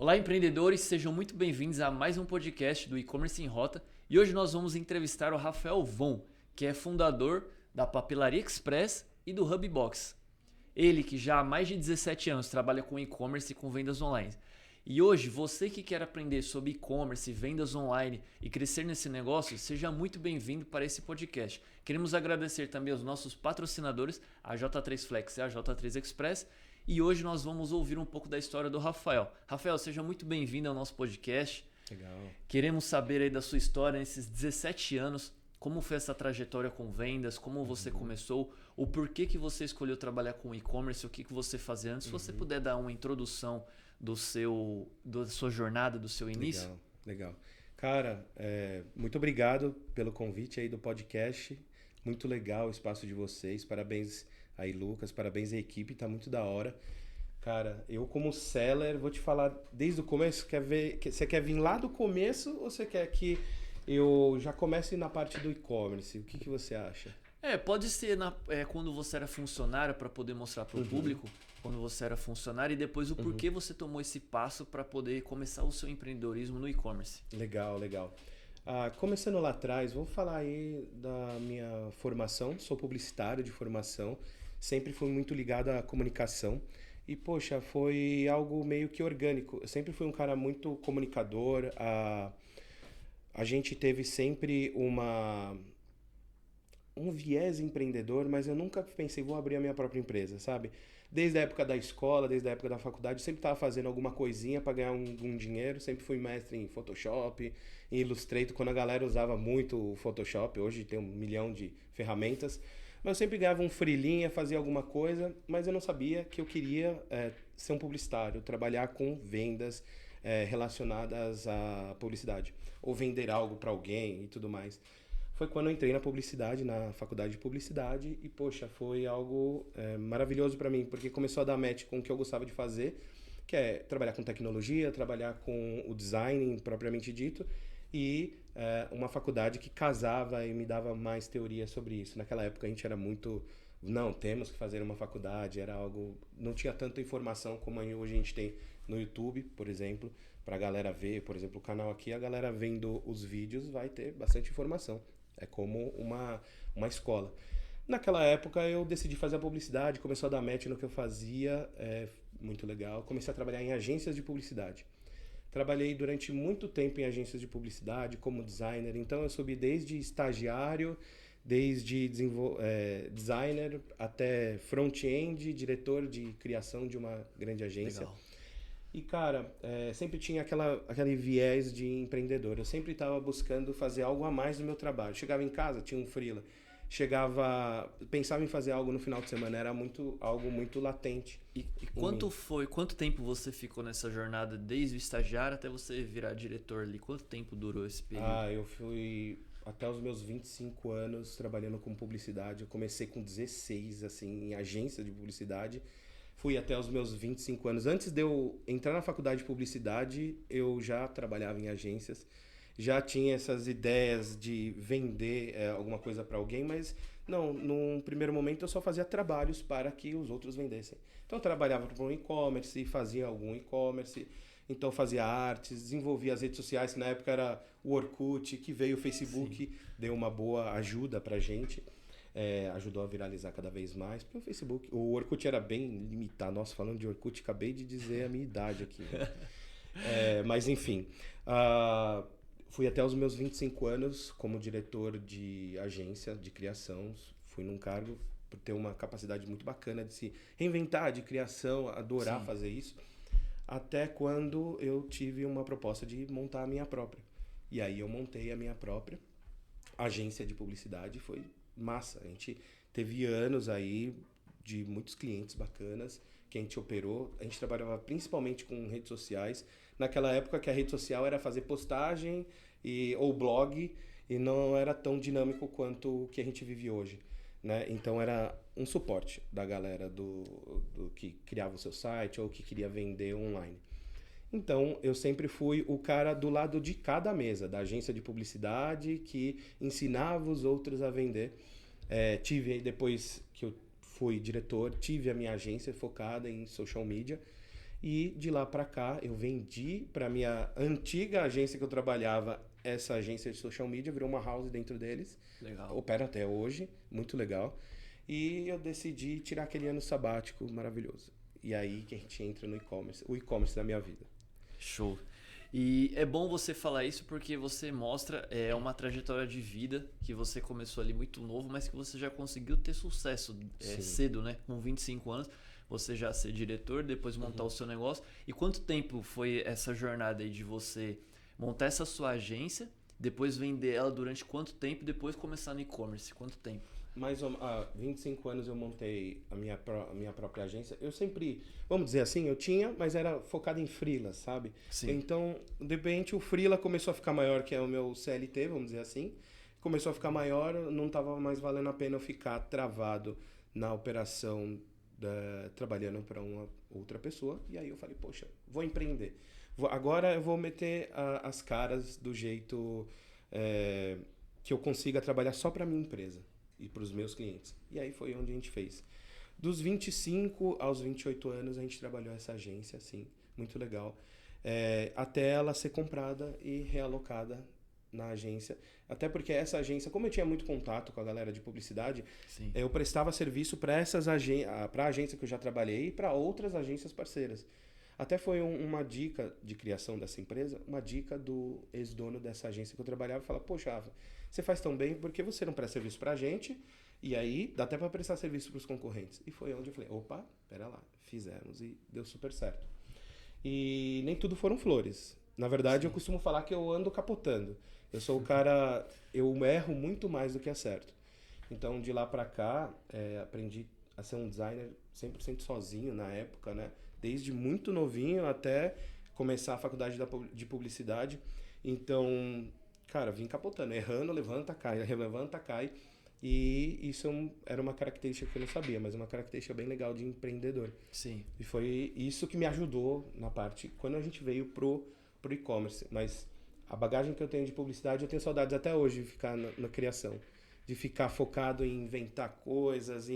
Olá, empreendedores, sejam muito bem-vindos a mais um podcast do E-Commerce em Rota. E hoje nós vamos entrevistar o Rafael Von, que é fundador da Papelaria Express e do Hubbox. Ele que já há mais de 17 anos trabalha com e-commerce e com vendas online. E hoje, você que quer aprender sobre e-commerce, vendas online e crescer nesse negócio, seja muito bem-vindo para esse podcast. Queremos agradecer também aos nossos patrocinadores, a J3 Flex e a J3 Express. E hoje nós vamos ouvir um pouco da história do Rafael. Rafael, seja muito bem-vindo ao nosso podcast. Legal. Queremos saber aí da sua história nesses 17 anos, como foi essa trajetória com vendas, como você começou, o porquê que você escolheu trabalhar com e-commerce, o que você fazia antes. Se você puder dar uma introdução da sua jornada, do seu início. Legal. Cara, muito obrigado pelo convite aí do podcast. Muito legal o espaço de vocês. Parabéns aí, Lucas. Parabéns à equipe. Tá muito da hora. Cara, eu como seller, vou te falar desde o começo. Você quer vir lá do começo ou você quer que eu já comece na parte do e-commerce? O que você acha? Pode ser quando você era funcionário, para poder mostrar para o público quando você era funcionário, e depois o porquê você tomou esse passo para poder começar o seu empreendedorismo no e-commerce. Legal. Começando lá atrás, vou falar aí da minha formação. Sou publicitário de formação, sempre fui muito ligado à comunicação e, poxa, foi algo meio que orgânico. Eu sempre fui um cara muito comunicador. A gente teve sempre um viés empreendedor, mas eu nunca pensei, vou abrir a minha própria empresa, sabe? Desde a época da escola, desde a época da faculdade, sempre estava fazendo alguma coisinha para ganhar um dinheiro. Sempre fui mestre em Photoshop, em Illustrator, quando a galera usava muito o Photoshop. Hoje tem 1 milhão de ferramentas. Mas eu sempre ganhava um freelinha, fazia alguma coisa, mas eu não sabia que eu queria ser um publicitário, trabalhar com vendas relacionadas à publicidade, ou vender algo para alguém e tudo mais. Foi quando eu entrei na publicidade, na faculdade de publicidade, e poxa, foi algo maravilhoso para mim, porque começou a dar match com o que eu gostava de fazer, que é trabalhar com tecnologia, trabalhar com o design propriamente dito, e uma faculdade que casava e me dava mais teoria sobre isso. Naquela época a gente era muito, não, temos que fazer uma faculdade, era algo, não tinha tanta informação como hoje a gente tem no YouTube, por exemplo, para a galera ver, por exemplo, o canal aqui, a galera vendo os vídeos vai ter bastante informação. É como uma escola. Naquela época eu decidi fazer a publicidade, começou a dar match no que eu fazia, muito legal. Comecei a trabalhar em agências de publicidade. Trabalhei durante muito tempo em agências de publicidade como designer, então eu subi desde estagiário, desde designer até front-end, diretor de criação de uma grande agência. Legal. E, cara, sempre tinha aquele viés de empreendedor. Eu sempre estava buscando fazer algo a mais no meu trabalho. Chegava em casa, tinha um freela. Pensava em fazer algo no final de semana. Era algo muito latente. E quanto tempo você ficou nessa jornada, desde o estagiário até você virar diretor ali? Quanto tempo durou esse período? Eu fui até os meus 25 anos trabalhando com publicidade. Eu comecei com 16, assim, em agência de publicidade. Fui até os meus 25 anos. Antes de eu entrar na faculdade de publicidade, eu já trabalhava em agências. Já tinha essas ideias de vender alguma coisa para alguém, mas não, num primeiro momento eu só fazia trabalhos para que os outros vendessem. Então eu trabalhava para um e-commerce, fazia algum e-commerce, então fazia artes, desenvolvia as redes sociais, que na época era o Orkut, que veio o Facebook, sim, deu uma boa ajuda pra gente. Ajudou a viralizar cada vez mais, porque o Facebook, o Orkut era bem limitado. Nossa, falando de Orkut, acabei de dizer a minha idade aqui. Mas enfim, fui até os meus 25 anos como diretor de agência de criação. Fui num cargo por ter uma capacidade muito bacana de se reinventar, de criação, adorar, sim, fazer isso. Até quando eu tive uma proposta de montar a minha própria. E aí eu montei a minha própria agência de publicidade. Foi massa. A gente teve anos aí de muitos clientes bacanas que a gente operou. A gente trabalhava principalmente com redes sociais. Naquela época que a rede social era fazer postagem ou blog, e não era tão dinâmico quanto o que a gente vive hoje, né? Então era um suporte da galera do que criava o seu site ou que queria vender online. Então, eu sempre fui o cara do lado de cada mesa, da agência de publicidade, que ensinava os outros a vender. Depois que eu fui diretor, tive a minha agência focada em social media. E de lá para cá, eu vendi para minha antiga agência que eu trabalhava, essa agência de social media, virou uma house dentro deles. Legal. Opera até hoje, muito legal. E eu decidi tirar aquele ano sabático maravilhoso. E aí que a gente entra no e-commerce, o e-commerce da minha vida. Show. E é bom você falar isso porque você mostra uma trajetória de vida que você começou ali muito novo, mas que você já conseguiu ter sucesso cedo, né? Com 25 anos, você já ser diretor, depois montar o seu negócio. E quanto tempo foi essa jornada aí de você montar essa sua agência, depois vender ela durante quanto tempo e depois começar no e-commerce? Quanto tempo? Há 25 anos eu montei a minha própria agência. Eu sempre, vamos dizer assim, eu tinha, mas era focado em freela, sabe? Sim. Então, de repente, o freela começou a ficar maior, que é o meu CLT, vamos dizer assim. Começou a ficar maior, não estava mais valendo a pena eu ficar travado na operação, trabalhando para uma outra pessoa. E aí eu falei, poxa, vou empreender. Agora eu vou meter as caras do jeito que eu consiga trabalhar só para minha empresa e para os meus clientes. E aí foi onde a gente fez. Dos 25 aos 28 anos a gente trabalhou essa agência, assim, muito legal. Até ela ser comprada e realocada na agência. Até porque essa agência, como eu tinha muito contato com a galera de publicidade, eu prestava serviço para a agência que eu já trabalhei e para outras agências parceiras. Até foi uma dica de criação dessa empresa, uma dica do ex-dono dessa agência que eu trabalhava, e fala, poxa, Rafa, você faz tão bem, por que você não presta serviço pra gente? E aí, dá até pra prestar serviço pros concorrentes. E foi onde eu falei, opa, pera lá, fizemos e deu super certo. E nem tudo foram flores. Na verdade, eu costumo falar que eu ando capotando. Eu sou o cara, eu erro muito mais do que acerto. Então, de lá pra cá, aprendi a ser um designer 100% sozinho na época, né? Desde muito novinho até começar a faculdade de publicidade. Então, cara, vim capotando, errando, levanta, cai. E isso era uma característica que eu não sabia, mas uma característica bem legal de empreendedor. Sim. E foi isso que me ajudou na parte, quando a gente veio pro e-commerce. Mas a bagagem que eu tenho de publicidade, eu tenho saudades até hoje de ficar na criação. De ficar focado em inventar coisas,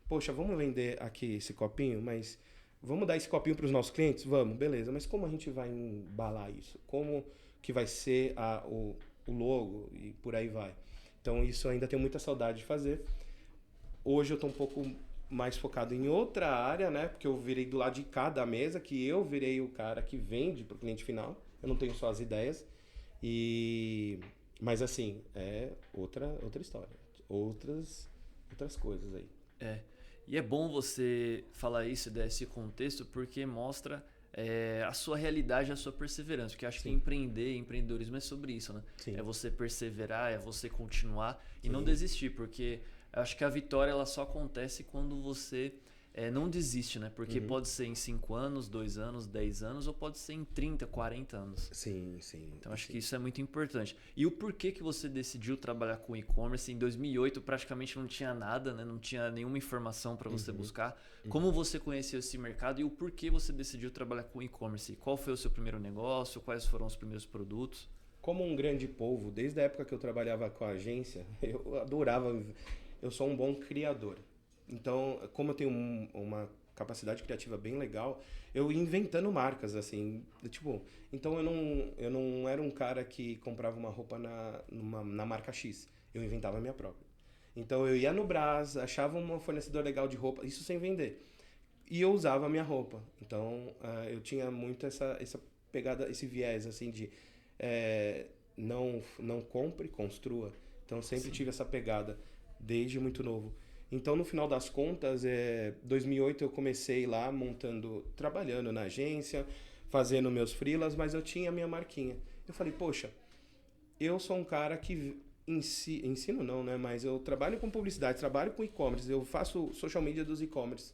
poxa, vamos vender aqui esse copinho, mas vamos dar esse copinho para os nossos clientes? Vamos, beleza. Mas como a gente vai embalar isso? Como que vai ser o logo e por aí vai? Então isso eu ainda tenho muita saudade de fazer. Hoje eu estou um pouco mais focado em outra área, né? Porque eu virei do lado de cá da mesa, que eu virei o cara que vende para o cliente final. Eu não tenho só as ideias. Mas assim, é outra história. Outras coisas aí. E é bom você falar isso, desse contexto, porque mostra a sua realidade, a sua perseverança. Porque eu acho que empreendedorismo é sobre isso, né? Sim. É você perseverar, é você continuar e não desistir. Porque eu acho que a vitória ela só acontece quando você não desiste, né? Porque pode ser em 5 anos, 2 anos, 10 anos, ou pode ser em 30, 40 anos. Sim. Então acho que isso é muito importante. E o porquê que você decidiu trabalhar com e-commerce? Em 2008 praticamente não tinha nada, né? Não tinha nenhuma informação para você buscar. Como você conheceu esse mercado e o porquê você decidiu trabalhar com e-commerce? Qual foi o seu primeiro negócio? Quais foram os primeiros produtos? Como um grande polvo, desde a época que eu trabalhava com a agência, eu adorava. Eu sou um bom criador. Então, como eu tenho uma capacidade criativa bem legal, eu ia inventando marcas, assim, tipo... Então, eu não era um cara que comprava uma roupa na marca X. Eu inventava a minha própria. Então, eu ia no Brás, achava um fornecedor legal de roupa, isso sem vender. E eu usava a minha roupa. Então, eu tinha muito essa pegada, esse viés, assim, de... não compre, construa. Então, sempre tive essa pegada, desde muito novo. Então, no final das contas, 2008 eu comecei lá trabalhando na agência, fazendo meus freelas, mas eu tinha a minha marquinha. Eu falei, poxa, eu sou um cara que ensino não, né? Mas eu trabalho com publicidade, trabalho com e-commerce, eu faço social media dos e-commerce.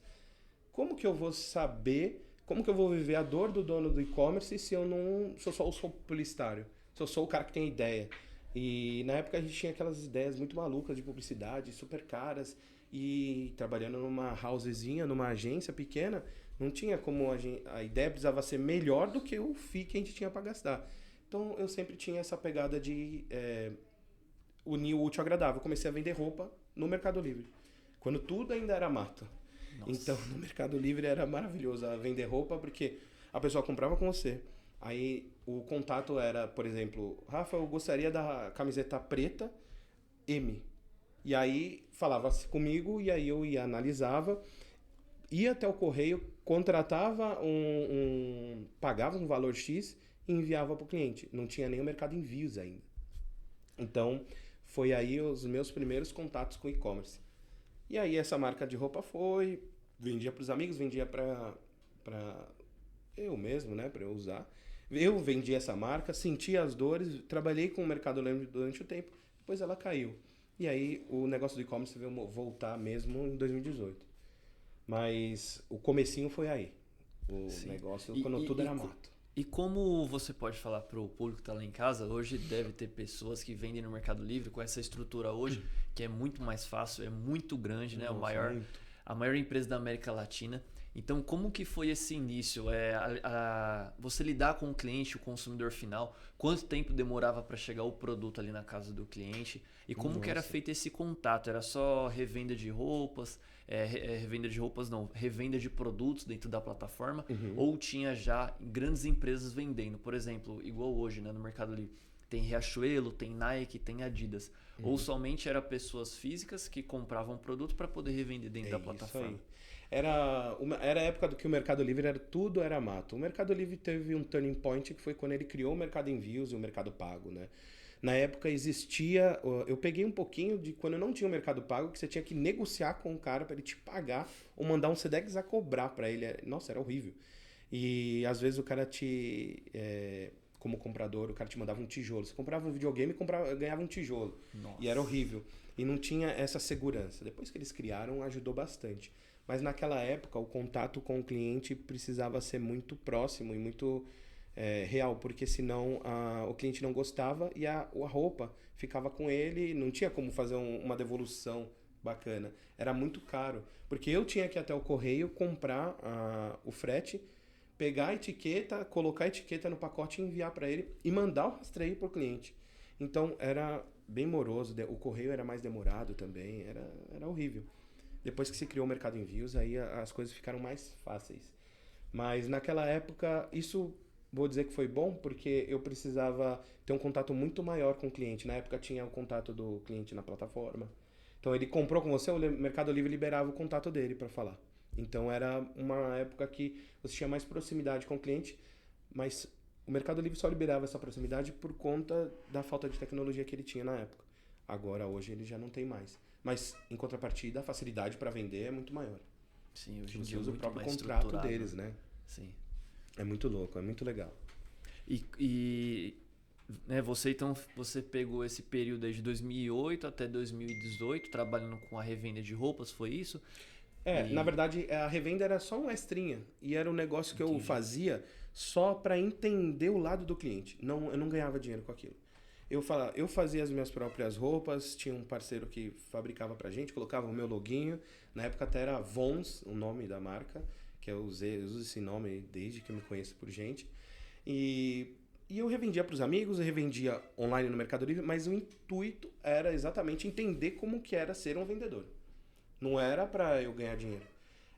Como que eu vou saber, como que eu vou viver a dor do dono do e-commerce se eu não sou publicitário? Se eu sou o cara que tem ideia? E na época a gente tinha aquelas ideias muito malucas de publicidade, super caras, e trabalhando numa housezinha, numa agência pequena, não tinha como a ideia precisava ser melhor do que o FII que a gente tinha para gastar. Então eu sempre tinha essa pegada de unir o útil ao agradável. Eu comecei a vender roupa no Mercado Livre, quando tudo ainda era mato. Nossa. Então no Mercado Livre era maravilhoso a vender roupa, porque a pessoa comprava com você. Aí o contato era, por exemplo, Rafa, eu gostaria da camiseta preta M. E aí falava comigo, e aí eu ia, analisava, ia até o correio, contratava pagava um valor X e enviava para o cliente. Não tinha nem o mercado envios ainda. Então, foi aí os meus primeiros contatos com e-commerce. E aí essa marca de roupa vendia para os amigos, vendia para eu mesmo, né, para eu usar. Eu vendi essa marca, senti as dores, trabalhei com o Mercado Livre durante o tempo, depois ela caiu. E aí o negócio do e-commerce veio voltar mesmo em 2018. Mas o comecinho foi aí. O Sim. negócio, quando tudo era mato. E como você pode falar para o público que está lá em casa, hoje deve ter pessoas que vendem no Mercado Livre com essa estrutura hoje, que é muito mais fácil, é muito grande, né? Nossa, A maior empresa da América Latina. Então, como que foi esse início? Você lidar com o cliente, o consumidor final, quanto tempo demorava para chegar o produto ali na casa do cliente? E como que era feito esse contato? Era só revenda de roupas? Revenda de roupas não, revenda de produtos dentro da plataforma? Ou tinha já grandes empresas vendendo? Por exemplo, igual hoje, né, no Mercado Livre. Tem Riachuelo, tem Nike, tem Adidas. Ou somente era pessoas físicas que compravam produto para poder revender dentro da plataforma? Isso aí. Era a época do que o Mercado Livre tudo era mato. O Mercado Livre teve um turning point que foi quando ele criou o Mercado Envios e o Mercado Pago, né? Na época existia... Eu peguei um pouquinho de quando não tinha o Mercado Pago, que você tinha que negociar com o cara para ele te pagar ou mandar um Sedex a cobrar para ele. Nossa, era horrível. E às vezes o cara como comprador, o cara te mandava um tijolo. Você comprava um videogame e ganhava um tijolo. Nossa. E era horrível. E não tinha essa segurança. Depois que eles criaram, ajudou bastante. Mas naquela época, o contato com o cliente precisava ser muito próximo e muito real, porque senão o cliente não gostava e a roupa ficava com ele, não tinha como fazer uma devolução bacana. Era muito caro, porque eu tinha que ir até o correio comprar o frete, pegar a etiqueta, colocar a etiqueta no pacote e enviar para ele e mandar o rastreio para o cliente. Então era bem moroso, o correio era mais demorado também, era horrível. Depois que se criou o Mercado Envios, aí as coisas ficaram mais fáceis. Mas naquela época, isso vou dizer que foi bom, porque eu precisava ter um contato muito maior com o cliente. Na época tinha o contato do cliente na plataforma. Então ele comprou com você, o Mercado Livre liberava o contato dele para falar. Então era uma época que você tinha mais proximidade com o cliente, mas o Mercado Livre só liberava essa proximidade por conta da falta de tecnologia que ele tinha na época. Agora, hoje, ele já não tem mais. Mas, em contrapartida, a facilidade para vender é muito maior. Sim, hoje em Você dia usa é o muito próprio mais contrato deles, né? Sim. É muito louco, é muito legal. Né, você pegou esse período aí de 2008 até 2018 trabalhando com a revenda de roupas, foi isso? Na verdade, a revenda era só um extrinha. E era um negócio que eu fazia só para entender o lado do cliente. Não, eu não ganhava dinheiro com aquilo. Eu fazia as minhas próprias roupas, tinha um parceiro que fabricava pra gente, colocava o meu loginho. Na época até era Vons, o nome da marca, que eu uso esse nome desde que eu me conheço por gente. E eu revendia para os amigos, eu revendia online no Mercado Livre, mas o intuito era exatamente entender como que era ser um vendedor. Não era para eu ganhar dinheiro.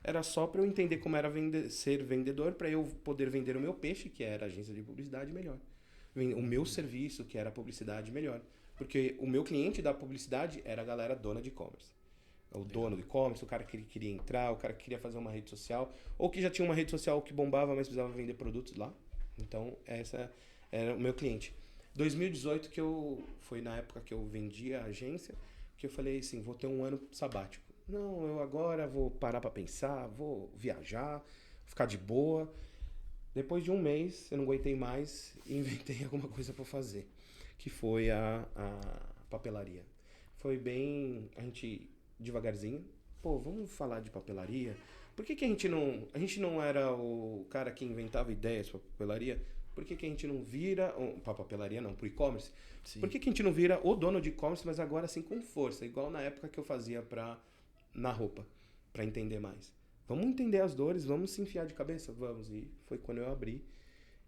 Era só para eu entender como era ser vendedor, para eu poder vender o meu peixe, que era agência de publicidade, melhor. O meu serviço, que era publicidade, melhor. Porque o meu cliente da publicidade era a galera dona de e-commerce. O dono do e-commerce, o cara que queria entrar, o cara que queria fazer uma rede social, ou que já tinha uma rede social que bombava, mas precisava vender produtos lá. Então, essa era o meu cliente. 2018, foi na época que eu vendi a agência, que eu falei assim, vou ter um ano sabático. Não, eu agora vou parar para pensar, vou viajar, ficar de boa. Depois de um mês, eu não aguentei mais e inventei alguma coisa para fazer, que foi a papelaria. Foi bem, a gente devagarzinho, vamos falar de papelaria. Por que a gente não era o cara que inventava ideias para papelaria? Por que a gente não vira, para papelaria não, para o e-commerce? Por que a gente não vira o dono de e-commerce, mas agora assim com força, igual na época que eu fazia na roupa, para entender mais? Vamos entender as dores, vamos se enfiar de cabeça? Vamos. E foi quando eu abri.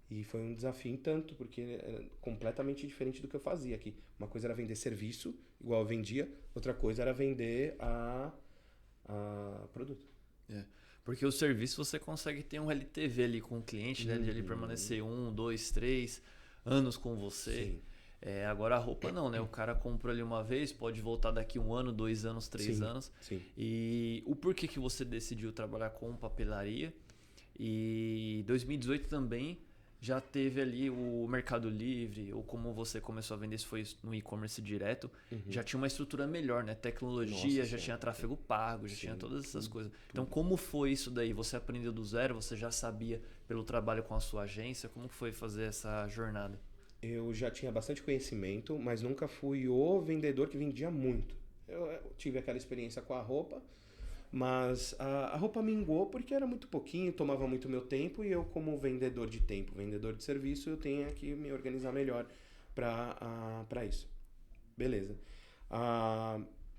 E foi um desafio em tanto, porque era completamente diferente do que eu fazia aqui. Uma coisa era vender serviço, igual eu vendia. Outra coisa era vender a produto. Porque o serviço você consegue ter um LTV ali com o cliente, né? De ele permanecer 1, 2, 3 anos com você. Sim. Agora a roupa não, né? O cara comprou ali uma vez, pode voltar daqui 1 ano, 2 anos, 3 anos. Sim. E o porquê que você decidiu trabalhar com papelaria? E 2018 também já teve ali o Mercado Livre, ou como você começou a vender, se foi no e-commerce direto, já tinha uma estrutura melhor, né? Tecnologia, Nossa, já tinha tráfego pago, já tinha todas essas coisas. tudo. Então, como foi isso daí? Você aprendeu do zero? Você já sabia pelo trabalho com a sua agência? Como foi fazer essa jornada? Eu já tinha bastante conhecimento, mas nunca fui o vendedor que vendia muito. Eu tive aquela experiência com a roupa, mas a roupa mingou porque era muito pouquinho, tomava muito meu tempo e eu, como vendedor de tempo, vendedor de serviço, eu tenho que me organizar melhor para isso. Beleza.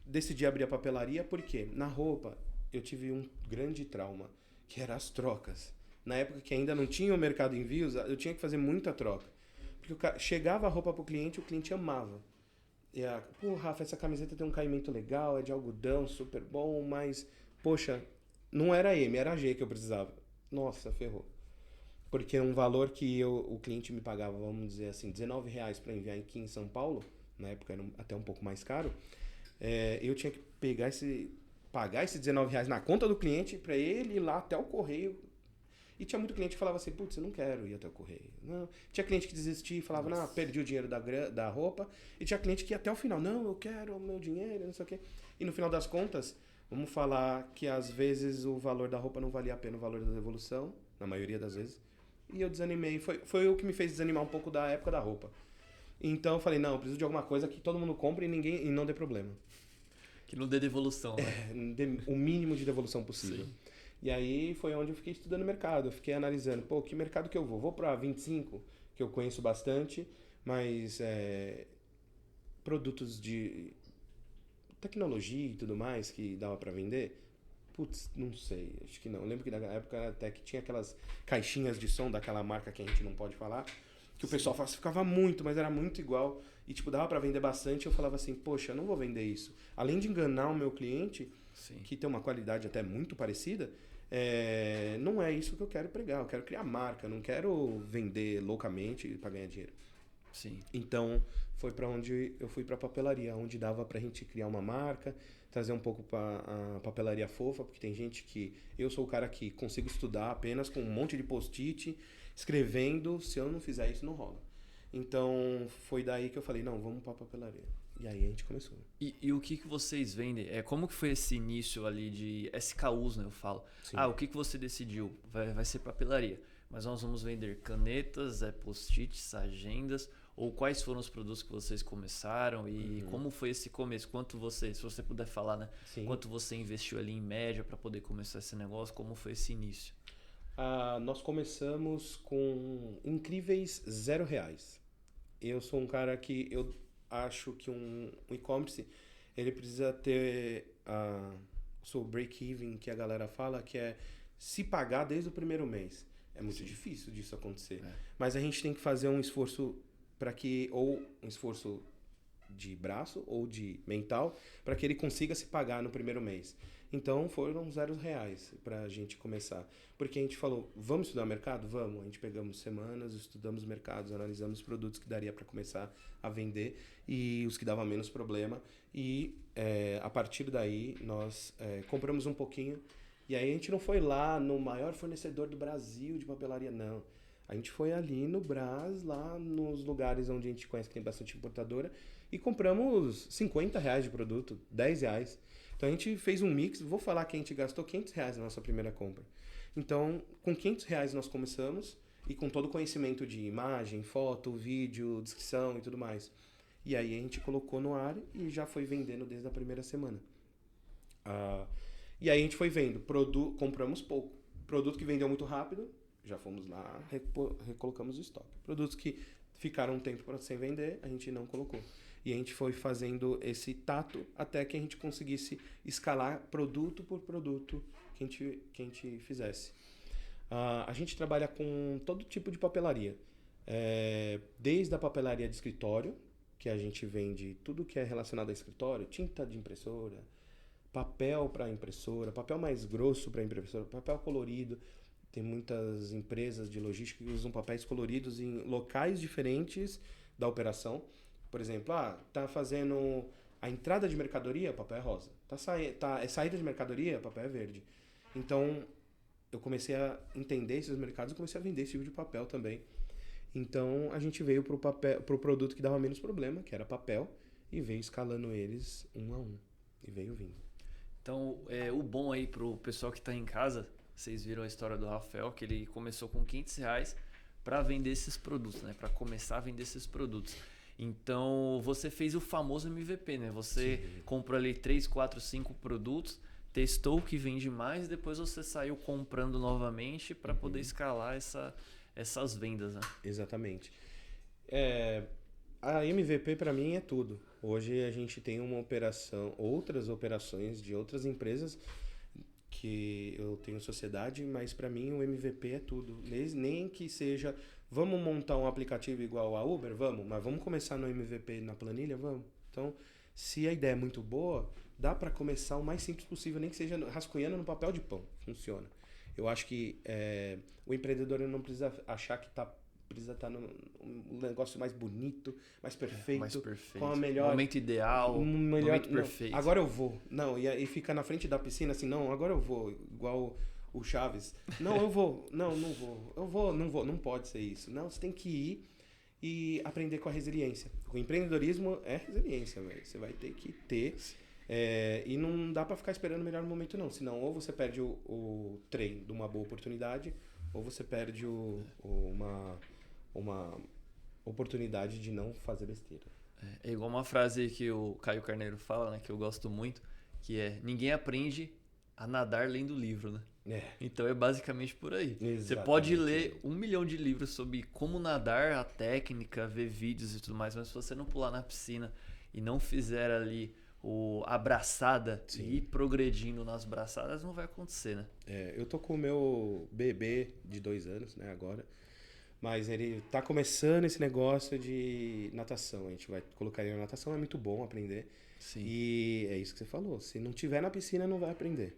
Decidi abrir a papelaria porque na roupa eu tive um grande trauma, que era as trocas. Na época que ainda não tinha o mercado envios, eu tinha que fazer muita troca. Porque chegava a roupa pro cliente, o cliente amava. Pô, Rafa, essa camiseta tem um caimento legal, é de algodão, super bom, mas, poxa, não era M, era G que eu precisava. Nossa, ferrou. Porque um valor que o cliente me pagava, vamos dizer assim, R$19 para enviar aqui em São Paulo, na época era até um pouco mais caro, eu tinha que pagar esse R$19 na conta do cliente para ele ir lá até o correio. E tinha muito cliente que falava assim, putz, eu não quero ir até o correio. Não. Tinha cliente que desistia e falava, não, perdi o dinheiro da roupa. E tinha cliente que ia até o final, não, eu quero o meu dinheiro, não sei o quê. E no final das contas, vamos falar que às vezes o valor da roupa não valia a pena o valor da devolução, na maioria das vezes. E eu desanimei. Foi o que me fez desanimar um pouco da época da roupa. Então eu falei, não, eu preciso de alguma coisa que todo mundo compre e não dê problema. Que não dê devolução, né? Dê o mínimo de devolução possível. Sim. E aí foi onde eu fiquei estudando mercado. Eu fiquei analisando, pô, que mercado que eu vou? Vou para 25, que eu conheço bastante, mas produtos de tecnologia e tudo mais que dava para vender? Putz, não sei, acho que não. Eu lembro que na época até que tinha aquelas caixinhas de som daquela marca que a gente não pode falar, que o pessoal falsificava muito, mas era muito igual. E tipo, dava para vender bastante. Eu falava assim, poxa, eu não vou vender isso. Além de enganar o meu cliente, Sim. que tem uma qualidade até muito parecida, não é isso que eu quero pregar. Eu quero criar marca, não quero vender loucamente para ganhar dinheiro. Sim. Então, foi para onde eu fui para papelaria, onde dava pra gente criar uma marca, trazer um pouco para a papelaria fofa, porque tem gente que eu sou o cara que consigo estudar apenas com um monte de post-it, escrevendo, se eu não fizer isso não rola. Então, foi daí que eu falei, não, vamos para papelaria. E aí a gente começou. E o que vocês vendem? Como que foi esse início ali de SKUs, né? Eu falo. Sim. O que você decidiu? Vai ser papelaria. Mas nós vamos vender canetas, post-its, agendas. Ou quais foram os produtos que vocês começaram? E como foi esse começo? Se você puder falar, né? Sim. Quanto você investiu ali em média para poder começar esse negócio? Como foi esse início? Nós começamos com incríveis R$0. Eu sou um cara que eu acho que um e-commerce ele precisa ter o seu break-even, que a galera fala, que é se pagar desde o primeiro mês. É muito difícil disso acontecer. Mas a gente tem que fazer um esforço ou um esforço de braço ou de mental, para que ele consiga se pagar no primeiro mês. Então foram R$0 para a gente começar. Porque a gente falou, vamos estudar mercado? Vamos. A gente pegamos semanas, estudamos mercados, analisamos produtos que daria para começar a vender e os que davam menos problema. E a partir daí nós compramos um pouquinho. E aí a gente não foi lá no maior fornecedor do Brasil de papelaria, não. A gente foi ali no Brás, lá nos lugares onde a gente conhece que tem bastante importadora, e compramos R$50 de produto, R$10. Então a gente fez um mix, vou falar que a gente gastou R$500 na nossa primeira compra. Então, com R$500 nós começamos, e com todo o conhecimento de imagem, foto, vídeo, descrição e tudo mais. E aí a gente colocou no ar e já foi vendendo desde a primeira semana. E aí a gente foi vendo, compramos pouco. Produto que vendeu muito rápido, já fomos lá, recolocamos o estoque. Produtos que ficaram um tempo para sem vender, a gente não colocou. E a gente foi fazendo esse tato até que a gente conseguisse escalar produto por produto que a gente fizesse. A gente trabalha com todo tipo de papelaria. Desde a papelaria de escritório, que a gente vende tudo que é relacionado a escritório, tinta de impressora, papel para impressora, papel mais grosso para impressora, papel colorido. Tem muitas empresas de logística que usam papéis coloridos em locais diferentes da operação. Por exemplo, tá fazendo a entrada de mercadoria, papel é rosa. É saída de mercadoria, papel é verde. Então, eu comecei a entender esses mercados e comecei a vender esse tipo de papel também. Então, a gente veio pro produto que dava menos problema, que era papel, e veio escalando eles um a um. E veio vindo. Então, o bom aí pro pessoal que está em casa, vocês viram a história do Rafael, que ele começou com R$ 500 para vender esses produtos, né? Para começar a vender esses produtos. Então, você fez o famoso MVP, né? Você comprou ali 3, 4, 5 produtos, testou o que vende mais, depois você saiu comprando novamente para poder escalar essas vendas, né? Exatamente. A MVP para mim é tudo. Hoje a gente tem outras operações de outras empresas que eu tenho sociedade, mas para mim o MVP é tudo. Nem que seja, vamos montar um aplicativo igual a Uber? Vamos, mas vamos começar no MVP na planilha? Vamos. Então, se a ideia é muito boa, dá para começar o mais simples possível, nem que seja rascunhando no papel de pão. Funciona. Eu acho que o empreendedor não precisa achar que precisa estar num negócio mais bonito, mais perfeito, com a melhor... Momento ideal, momento perfeito. Agora eu vou. Não, e fica na frente da piscina assim, não, agora eu vou, igual o Chaves. Não, eu vou. Não, não vou. Eu vou, não vou. Não pode ser isso. Não, você tem que ir e aprender com a resiliência. O empreendedorismo é resiliência, velho. Você vai ter que ter... e não dá pra ficar esperando o melhor momento, não. Senão, ou você perde o trem de uma boa oportunidade, ou você perde uma oportunidade de não fazer besteira. É igual uma frase que o Caio Carneiro fala, né, que eu gosto muito, que é: ninguém aprende a nadar lendo livro, né? Então é basicamente por aí. Exatamente. Você pode ler 1 milhão de livros sobre como nadar, a técnica, ver vídeos e tudo mais, mas se você não pular na piscina e não fizer ali a braçada e ir progredindo nas braçadas, não vai acontecer, né? Eu tô com o meu bebê de 2 anos, né, agora. Mas ele tá começando esse negócio de natação. A gente vai colocar ele na natação, é muito bom aprender. Sim. E é isso que você falou. Se não tiver na piscina, não vai aprender.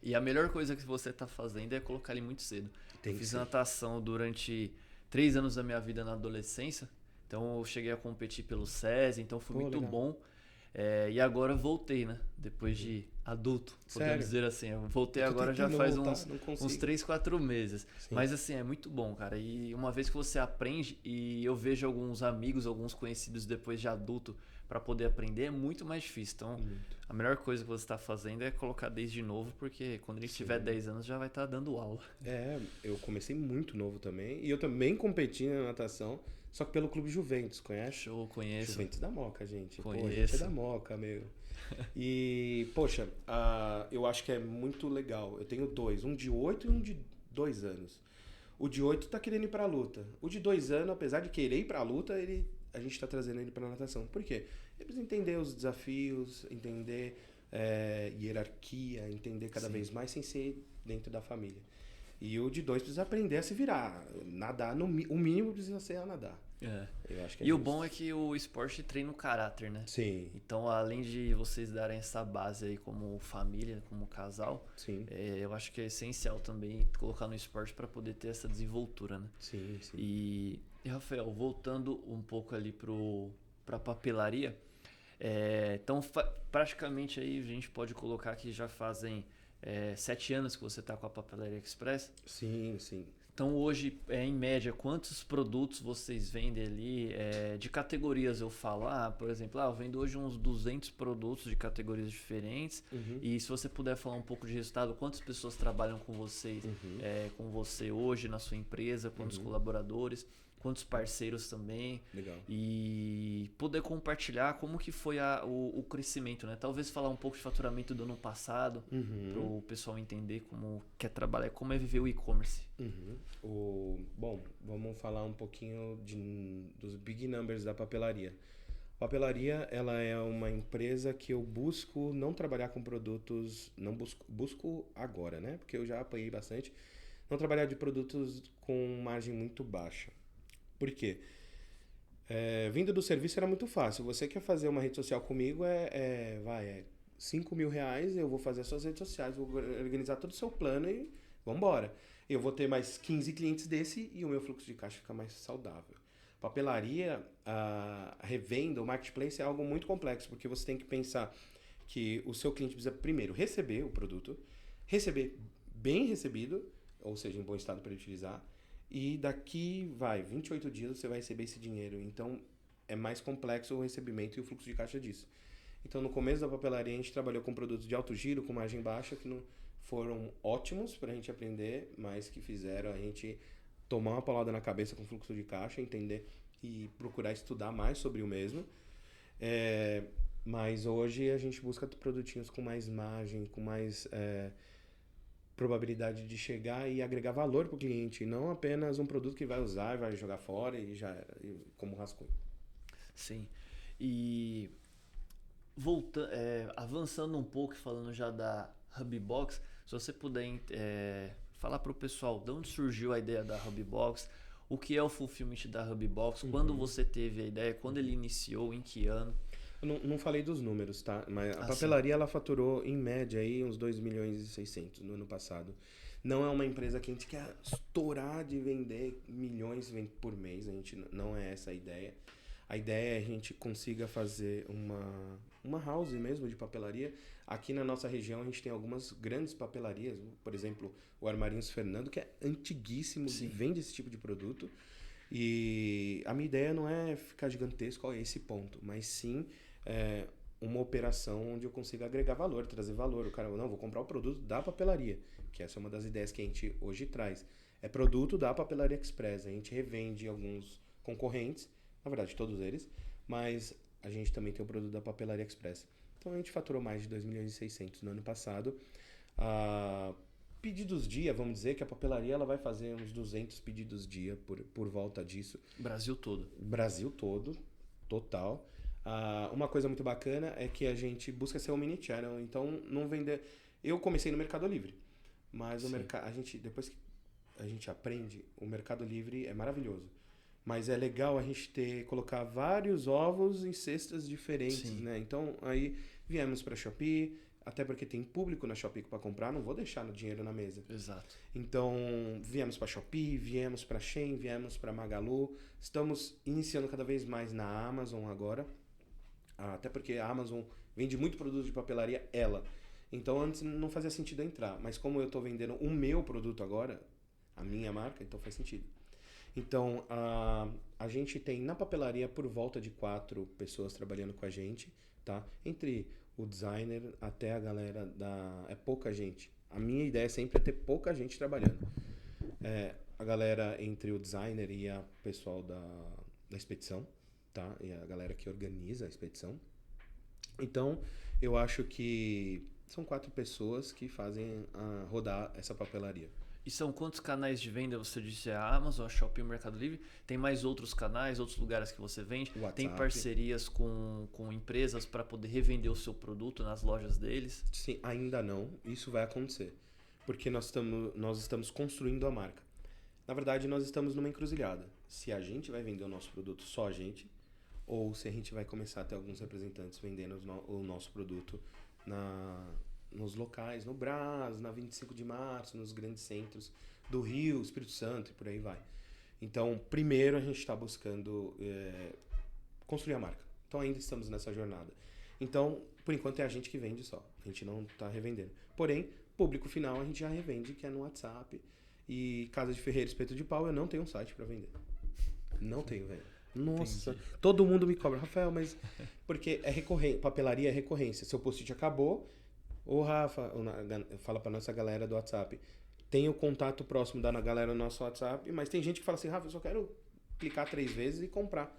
E a melhor coisa que você tá fazendo é colocar ele muito cedo. Eu fiz natação durante 3 anos da minha vida na adolescência. Então eu cheguei a competir pelo SESI, então foi muito legal. Bom. E agora eu voltei, né? Depois de adulto, podemos dizer assim. Eu voltei agora já faz uns 3, 4 meses. Sim. Mas assim, é muito bom, cara. E uma vez que você aprende, e eu vejo alguns amigos, alguns conhecidos depois de adulto, para poder aprender, é muito mais difícil. Então, a melhor coisa que você está fazendo é colocar desde novo, porque quando ele tiver 10 anos já vai estar dando aula. Eu comecei muito novo também. E eu também competi na natação. Só que pelo Clube Juventus, conhece? Show, conheço. Juventus da Moca, gente. Conheço. Pô, a gente é da Moca, meu. E, poxa, eu acho que é muito legal. Eu tenho 2, um de 8 e um de 2 anos. O de 8 tá querendo ir pra luta. O de 2 anos, apesar de querer ir pra luta, a gente tá trazendo ele pra natação. Por quê? Ele precisa entender os desafios, entender hierarquia, entender cada vez mais sem ser dentro da família. E o de 2 precisa aprender a se virar. Nadar, o mínimo precisa ser a nadar. Eu acho que e o bom é que o esporte treina o caráter, né? Sim. Então, além de vocês darem essa base aí como família, como casal, eu acho que é essencial também colocar no esporte para poder ter essa desenvoltura, né? Sim. E Rafael, voltando um pouco ali para papelaria, então praticamente aí a gente pode colocar que já fazem 7 anos que você está com a Papelaria Express? Sim. Então hoje, em média, quantos produtos vocês vendem ali? De categorias eu falo, por exemplo, eu vendo hoje uns 200 produtos de categorias diferentes. E se você puder falar um pouco de resultado, quantas pessoas trabalham com vocês, com você hoje na sua empresa, quantos colaboradores, quantos parceiros também. Legal. E poder compartilhar como que foi o crescimento, né? Talvez falar um pouco de faturamento do ano passado, para o pessoal entender como quer trabalhar, como é viver o e-commerce. Bom, vamos falar um pouquinho dos big numbers da papelaria. A papelaria, ela é uma empresa que eu busco não trabalhar com produtos, não busco agora, né? Porque eu já apanhei bastante, não trabalhar de produtos com margem muito baixa. Por quê? Vindo do serviço era muito fácil. Você quer fazer uma rede social comigo, R$5.000, eu vou fazer as suas redes sociais, vou organizar todo o seu plano e vambora. Eu vou ter mais 15 clientes desse e o meu fluxo de caixa fica mais saudável. Papelaria, a revenda, o marketplace é algo muito complexo, porque você tem que pensar que o seu cliente precisa primeiro receber o produto, receber bem recebido, ou seja, em bom estado para ele utilizar, e daqui 28 dias você vai receber esse dinheiro. Então é mais complexo o recebimento e o fluxo de caixa disso. Então no começo da papelaria a gente trabalhou com produtos de alto giro, com margem baixa, que não foram ótimos para a gente aprender, mas que fizeram a gente tomar uma paulada na cabeça com fluxo de caixa, entender e procurar estudar mais sobre o mesmo. Mas hoje a gente busca produtinhos com mais margem, com mais probabilidade de chegar e agregar valor para o cliente, não apenas um produto que vai usar e vai jogar fora e já era, como rascunho. Sim. E avançando um pouco, falando já da Hubbox, se você puder falar para o pessoal de onde surgiu a ideia da Hubbox, o que é o fulfillment da Hubbox, quando você teve a ideia, quando ele iniciou, em que ano? Eu não falei dos números, tá? Mas a papelaria ela faturou em média aí uns 2.600.000 no ano passado. Não é uma empresa que a gente quer estourar de vender milhões por mês, a gente não é essa a ideia. A ideia é a gente consiga fazer uma house mesmo de papelaria. Aqui na nossa região a gente tem algumas grandes papelarias, por exemplo, o Armarinhos Fernando, que é antiguíssimo, vende esse tipo de produto. E a minha ideia não é ficar gigantesco a esse ponto, mas sim uma operação onde eu consiga agregar valor, trazer valor. O cara, não, vou comprar o produto da papelaria, que essa é uma das ideias que a gente hoje traz. É produto da Papelaria Express. A gente revende alguns concorrentes, na verdade todos eles, mas a gente também tem o produto da Papelaria Express. Então a gente faturou mais de 2.600.000 no ano passado. Pedidos dia, vamos dizer que a papelaria ela vai fazer uns 200 pedidos dia por volta disso. Brasil todo. Brasil todo, total. Uma coisa muito bacana é que a gente busca ser um mini channel, então não vender... Eu comecei no Mercado Livre, mas depois que a gente aprende, o Mercado Livre é maravilhoso. Mas é legal a gente colocar vários ovos em cestas diferentes, né? Então aí viemos para a Shopee, até porque tem público na Shopee para comprar, não vou deixar no dinheiro na mesa. Exato. Então, viemos para Shopee, viemos para Shein, viemos para Magalu. Estamos iniciando cada vez mais na Amazon agora. Até porque a Amazon vende muito produto de papelaria, ela. Então, antes não fazia sentido entrar. Mas como eu estou vendendo o meu produto agora, a minha marca, então faz sentido. Então, a gente tem na papelaria por volta de 4 pessoas trabalhando com a gente, tá? Entre o designer até a galera é pouca gente. A minha ideia sempre é ter pouca gente trabalhando. A galera entre o designer e a pessoal da expedição, tá? E a galera que organiza a expedição. Então, eu acho que são 4 pessoas que fazem rodar essa papelaria. E são quantos canais de venda? Você disse a Amazon, a Shopee, o Mercado Livre. Tem mais outros canais, outros lugares que você vende? WhatsApp. Tem parcerias com empresas para poder revender o seu produto nas lojas deles? Sim, ainda não. Isso vai acontecer. Porque nós estamos construindo a marca. Na verdade, nós estamos numa encruzilhada. Se a gente vai vender o nosso produto só a gente, ou se a gente vai começar a ter alguns representantes vendendo o nosso produto nos locais, no Brás, na 25 de março, nos grandes centros do Rio, Espírito Santo e por aí vai. Então, primeiro a gente está buscando construir a marca. Então, ainda estamos nessa jornada. Então, por enquanto é a gente que vende só. A gente não está revendendo. Porém, público final a gente já revende, que é no WhatsApp. E Casa de Ferreira, Espeto de Pau, eu não tenho um site para vender. Não tenho, velho. Nossa, entendi. Todo mundo me cobra. Rafael, mas... Porque é recorrente, papelaria é recorrência. Seu post-it acabou... Ô Rafa, fala pra nossa galera do WhatsApp. Tem o contato próximo da galera do nosso WhatsApp, mas tem gente que fala assim, Rafa, eu só quero clicar 3 vezes e comprar.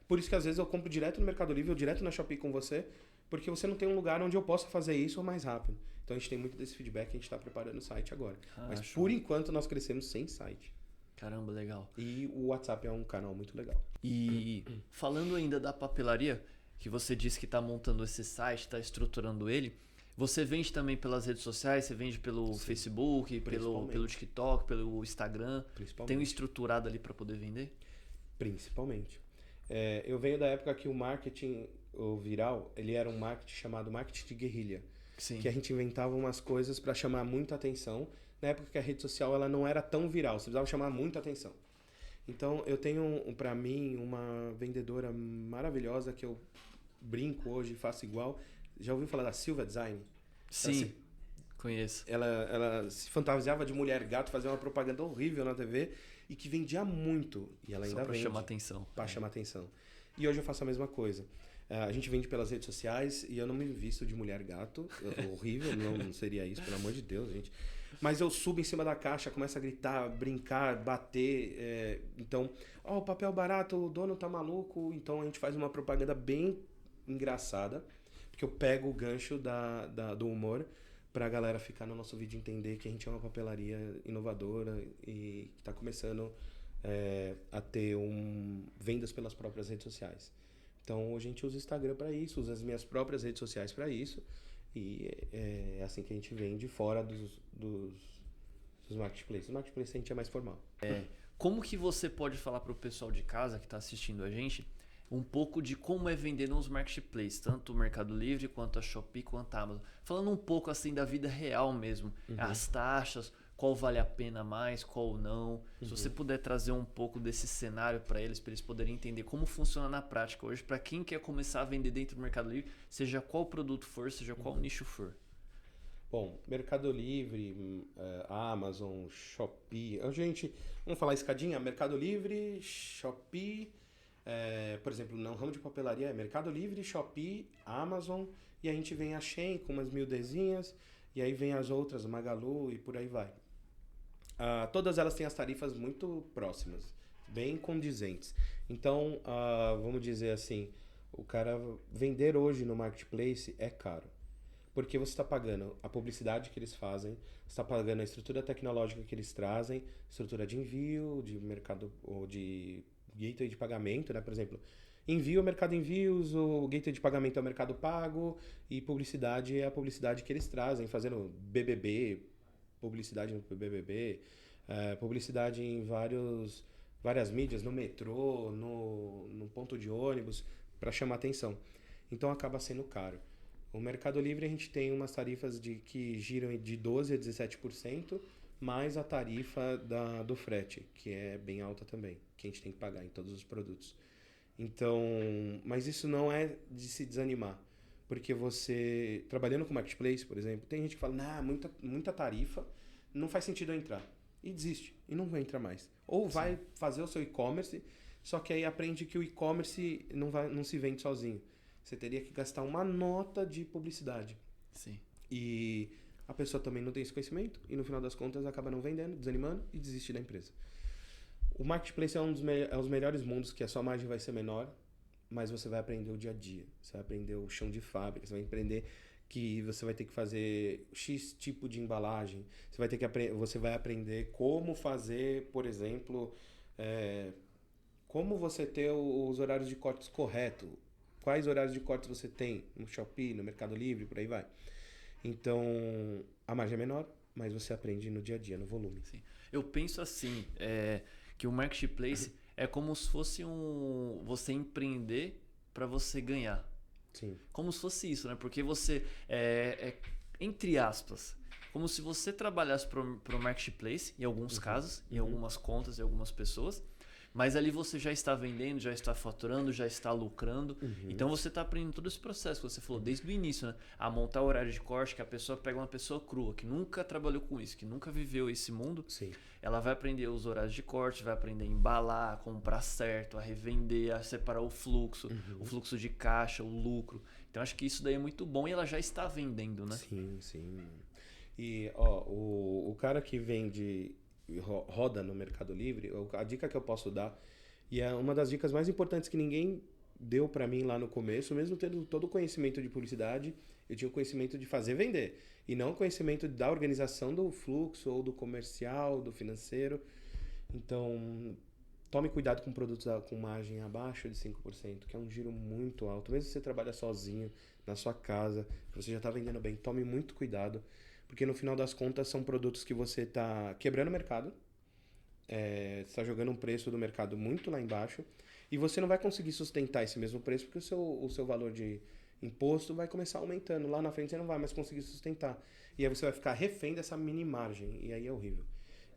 Por isso que às vezes eu compro direto no Mercado Livre ou direto na Shopee com você, porque você não tem um lugar onde eu possa fazer isso mais rápido. Então a gente tem muito desse feedback, a gente tá preparando o site agora. Mas por enquanto nós crescemos sem site. Caramba, legal. E o WhatsApp é um canal muito legal. E falando ainda da papelaria, que você disse que tá montando esse site, tá estruturando ele, você vende também pelas redes sociais? Você vende pelo Facebook, pelo TikTok, pelo Instagram? Tem um estruturado ali para poder vender? Principalmente. Eu venho da época que o marketing, o viral, ele era um marketing chamado marketing de guerrilha. Sim. Que a gente inventava umas coisas para chamar muita atenção. Na época que a rede social ela não era tão viral, você precisava chamar muita atenção. Então, eu tenho, para mim, uma vendedora maravilhosa que eu brinco hoje, faço igual. Já ouviu falar da Silva Design? Sim, conheço. Ela se fantasiava de mulher gato, fazia uma propaganda horrível na TV e que vendia muito. E ela ainda Só pra vende. chamar atenção. Pra chamar atenção. E hoje eu faço a mesma coisa. A gente vende pelas redes sociais e eu não me visto de mulher gato. Horrível, não seria isso, pelo amor de Deus, gente. Mas eu subo em cima da caixa, começo a gritar, brincar, bater. Então, o papel barato, o dono tá maluco. Então a gente faz uma propaganda bem engraçada. Porque eu pego o gancho do humor pra galera ficar no nosso vídeo e entender que a gente é uma papelaria inovadora e que tá começando a ter vendas pelas próprias redes sociais. Então, hoje a gente usa o Instagram para isso, usa as minhas próprias redes sociais para isso. E é assim que a gente vende fora dos marketplaces. Os marketplaces a gente é mais formal. Como que você pode falar para o pessoal de casa que está assistindo a gente um pouco de como é vender nos marketplaces, tanto o Mercado Livre quanto a Shopee quanto a Amazon? Falando um pouco assim da vida real mesmo, as taxas, qual vale a pena mais, qual não. Se você puder trazer um pouco desse cenário para eles poderem entender como funciona na prática hoje, para quem quer começar a vender dentro do Mercado Livre, seja qual produto for, seja qual nicho for. Bom, Mercado Livre, Amazon, Shopee. Vamos falar escadinha? Mercado Livre, Shopee. Por exemplo, no ramo de papelaria é Mercado Livre, Shopee, Amazon. E a gente vem a Shein com umas miudezinhas. E aí vem as outras, Magalu e por aí vai. Todas elas têm as tarifas muito próximas, bem condizentes. Então, vamos dizer assim, o cara vender hoje no marketplace é caro. Porque você está pagando a publicidade que eles fazem, você está pagando a estrutura tecnológica que eles trazem, estrutura de envio, de mercado ou de gateway de pagamento, né? Por exemplo, envio é o mercado envios, o gateway de pagamento é o mercado pago e publicidade é a publicidade que eles trazem, fazendo BBB, publicidade no BBB, publicidade em várias mídias, no metrô, no ponto de ônibus, para chamar atenção. Então acaba sendo caro. O Mercado Livre a gente tem umas tarifas que giram de 12% a 17%, mais a tarifa do frete, que é bem alta também, que a gente tem que pagar em todos os produtos. Então, mas isso não é de se desanimar. Porque você, trabalhando com marketplace, por exemplo, tem gente que fala, muita tarifa, não faz sentido eu entrar. E desiste, e não entra mais. Ou vai fazer o seu e-commerce, só que aí aprende que o e-commerce não se vende sozinho. Você teria que gastar uma nota de publicidade. Sim. E a pessoa também não tem esse conhecimento, e no final das contas acaba não vendendo, desanimando e desiste da empresa. O marketplace é um dos melhores mundos, que a sua margem vai ser menor, mas você vai aprender o dia a dia. Você vai aprender o chão de fábrica, você vai aprender que você vai ter que fazer X tipo de embalagem. Você vai aprender como fazer, por exemplo, como você ter os horários de cortes corretos. Quais horários de cortes você tem no Shopee, no Mercado Livre, por aí vai. Então, a margem é menor, mas você aprende no dia a dia, no volume. Sim. Eu penso assim, que o marketplace é como se fosse você empreender para você ganhar. Sim. Como se fosse isso, né? Porque você, entre aspas, como se você trabalhasse para o marketplace, em alguns casos, em algumas contas, em algumas pessoas, mas ali você já está vendendo, já está faturando, já está lucrando. Então você está aprendendo todo esse processo que você falou desde o início, né? A montar o horário de corte, que a pessoa pega uma pessoa crua, que nunca trabalhou com isso, que nunca viveu esse mundo. Sim. Ela vai aprender os horários de corte, vai aprender a embalar, a comprar certo, a revender, a separar o fluxo de caixa, o lucro. Então acho que isso daí é muito bom e ela já está vendendo, né? Sim, sim. E o cara que vende, roda no Mercado Livre, a dica que eu posso dar, e é uma das dicas mais importantes que ninguém deu para mim lá no começo, mesmo tendo todo o conhecimento de publicidade, eu tinha o conhecimento de fazer vender. E não o conhecimento da organização do fluxo, ou do comercial, do financeiro. Então, tome cuidado com produtos com margem abaixo de 5%, que é um giro muito alto. Mesmo se você trabalha sozinho, na sua casa, que você já está vendendo bem, tome muito cuidado. Porque no final das contas são produtos que você está quebrando o mercado. Você está jogando um preço do mercado muito lá embaixo. E você não vai conseguir sustentar esse mesmo preço porque o seu valor de imposto vai começar aumentando. Lá na frente você não vai mais conseguir sustentar. E aí você vai ficar refém dessa mini margem. E aí é horrível.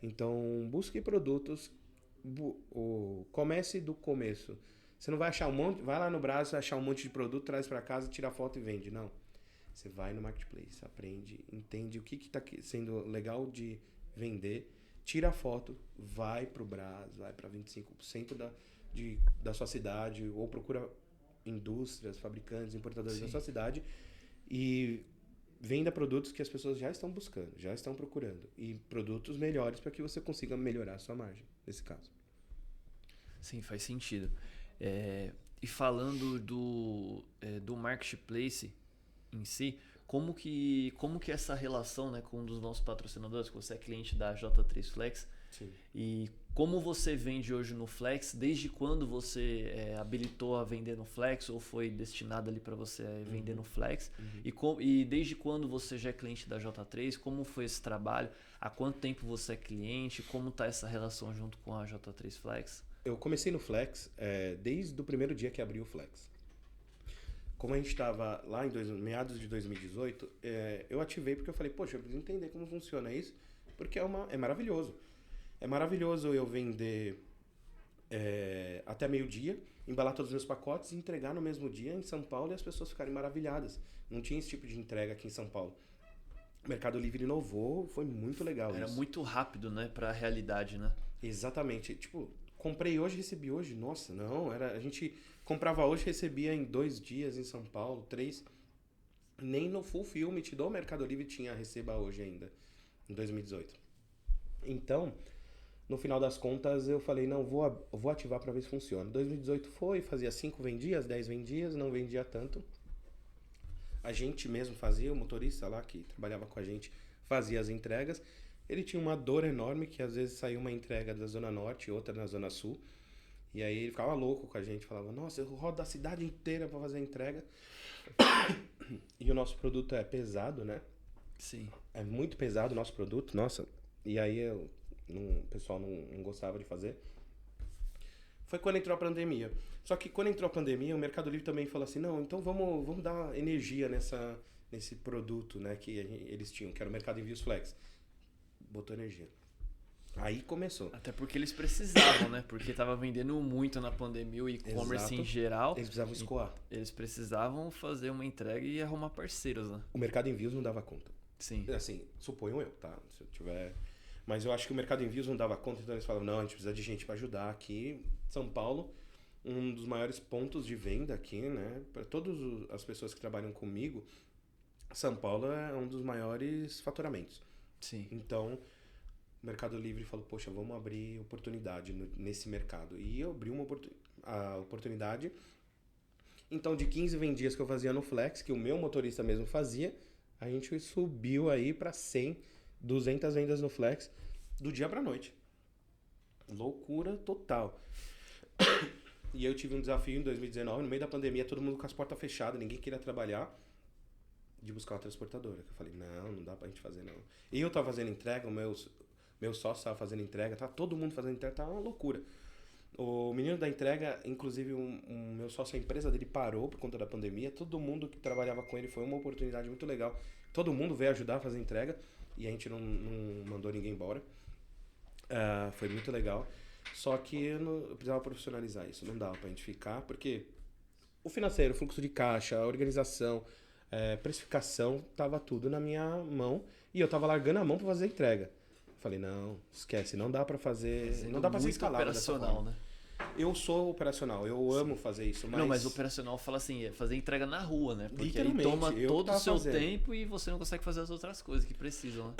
Então, busque produtos. Comece do começo. Você não vai achar um monte. Vai lá no Brás, achar um monte de produto, traz para casa, tira foto e vende. Não. Você vai no marketplace, aprende, entende o que está sendo legal de vender, tira a foto, vai pro Brás, vai para 25% da sua cidade, ou procura indústrias, fabricantes, importadores da sua cidade e venda produtos que as pessoas já estão buscando, já estão procurando. E produtos melhores para que você consiga melhorar a sua margem, nesse caso. Sim, faz sentido. E falando do marketplace em si, como que é essa relação, né, com um dos nossos patrocinadores, que você é cliente da J3 Flex? Sim. E como você vende hoje no Flex? Desde quando você habilitou a vender no Flex ou foi destinado ali para você vender no Flex? E desde quando você já é cliente da J3? Como foi esse trabalho? Há quanto tempo você é cliente? Como está essa relação junto com a J3 Flex? Eu comecei no Flex desde o primeiro dia que abriu o Flex. Como a gente estava lá em meados de 2018, eu ativei porque eu falei, poxa, eu preciso entender como funciona isso, porque é maravilhoso. É maravilhoso eu vender até meio-dia, embalar todos os meus pacotes e entregar no mesmo dia em São Paulo e as pessoas ficarem maravilhadas. Não tinha esse tipo de entrega aqui em São Paulo. O Mercado Livre inovou, foi muito legal isso. Era muito rápido, né, para a realidade, né? Exatamente. Tipo, comprei hoje, recebi hoje. Nossa, não. A gente comprava hoje, recebia em 2 dias em São Paulo, 3. Nem no Fulfillment do Mercado Livre tinha receba hoje ainda, em 2018. Então, no final das contas, eu falei, não, vou ativar para ver se funciona. 2018 fazia 5 vendias, 10 vendias, não vendia tanto. A gente mesmo fazia, o motorista lá que trabalhava com a gente fazia as entregas. Ele tinha uma dor enorme, que às vezes saía uma entrega da Zona Norte e outra na Zona Sul. E aí ele ficava louco com a gente, falava, nossa, eu rodo a cidade inteira para fazer a entrega. E o nosso produto é pesado, né? Sim. É muito pesado o nosso produto, nossa. E aí o pessoal não gostava de fazer. Foi quando entrou a pandemia. Só que quando entrou a pandemia, o Mercado Livre também falou assim, não, então vamos dar energia nesse produto, né, que eles tinham, que era o Mercado Envios Flex. Botou energia. Aí começou. Até porque eles precisavam, né? Porque tava vendendo muito na pandemia, o e-commerce em geral. Eles precisavam escoar. Eles precisavam fazer uma entrega e arrumar parceiros, né? O Mercado Envios não dava conta. Sim. Assim, suponho eu, tá? Se eu tiver... Mas eu acho que o Mercado Envios não dava conta, então eles falavam, não, a gente precisa de gente para ajudar aqui. São Paulo, um dos maiores pontos de venda aqui, né? Para todas as pessoas que trabalham comigo, São Paulo é um dos maiores faturamentos. Sim. Então, o Mercado Livre falou, poxa, vamos abrir oportunidade nesse mercado. E eu abri a oportunidade. Então, de 15 vendidas que eu fazia no Flex, que o meu motorista mesmo fazia, a gente subiu aí para 100, 200 vendas no Flex, do dia pra noite. Loucura total. E eu tive um desafio em 2019, no meio da pandemia, todo mundo com as portas fechadas, ninguém queria trabalhar, de buscar uma transportadora. Eu falei, não dá pra gente fazer, não. E eu tava fazendo entrega, o meu sócio tava fazendo entrega, tá todo mundo fazendo entrega, tava uma loucura. O menino da entrega, inclusive meu sócio, a empresa dele parou por conta da pandemia, todo mundo que trabalhava com ele, foi uma oportunidade muito legal. Todo mundo veio ajudar a fazer entrega e a gente não mandou ninguém embora. Foi muito legal. Só que eu precisava profissionalizar isso, não dava pra gente ficar, porque o financeiro, o fluxo de caixa, a organização, precificação, tava tudo na minha mão e eu tava largando a mão pra fazer a entrega. Falei, não, esquece, não dá pra fazer, não dá pra ser escalado operacional, né? Eu sou operacional, eu amo fazer isso, mas... Não, mas operacional fala assim, é fazer entrega na rua, né? Porque aí Literalmente, toma todo o seu fazendo. tempo e você não consegue fazer as outras coisas que precisam, né?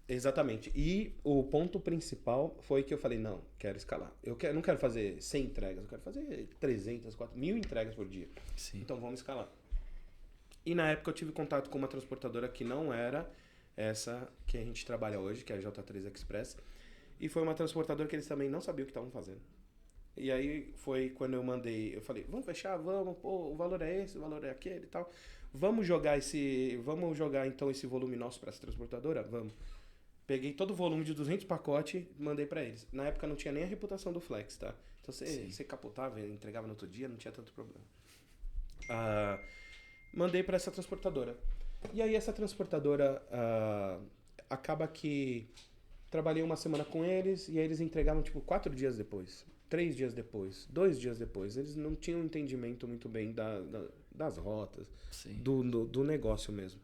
Exatamente. E o ponto principal foi que eu falei, não, quero escalar. Não quero fazer 100 entregas, eu quero fazer 300, 4.000 entregas por dia. Sim. Então vamos escalar. E na época eu tive contato com uma transportadora que não era essa que a gente trabalha hoje, que é a J3 Express. E foi uma transportadora que eles também não sabiam o que estavam fazendo. E aí foi quando eu falei, vamos fechar, vamos, pô, o valor é esse, o valor é aquele e tal. Vamos jogar então esse volume nosso para essa transportadora? Vamos. Peguei todo o volume de 200 pacotes, mandei para eles. Na época não tinha nem a reputação do Flex, tá? Então Sim. você capotava, entregava no outro dia, não tinha tanto problema. Mandei para essa transportadora. E aí essa transportadora acaba que trabalhei uma semana com eles e aí eles entregavam tipo 4 dias depois, 3 dias depois, 2 dias depois. Eles não tinham um entendimento muito bem das rotas, Sim. do negócio mesmo.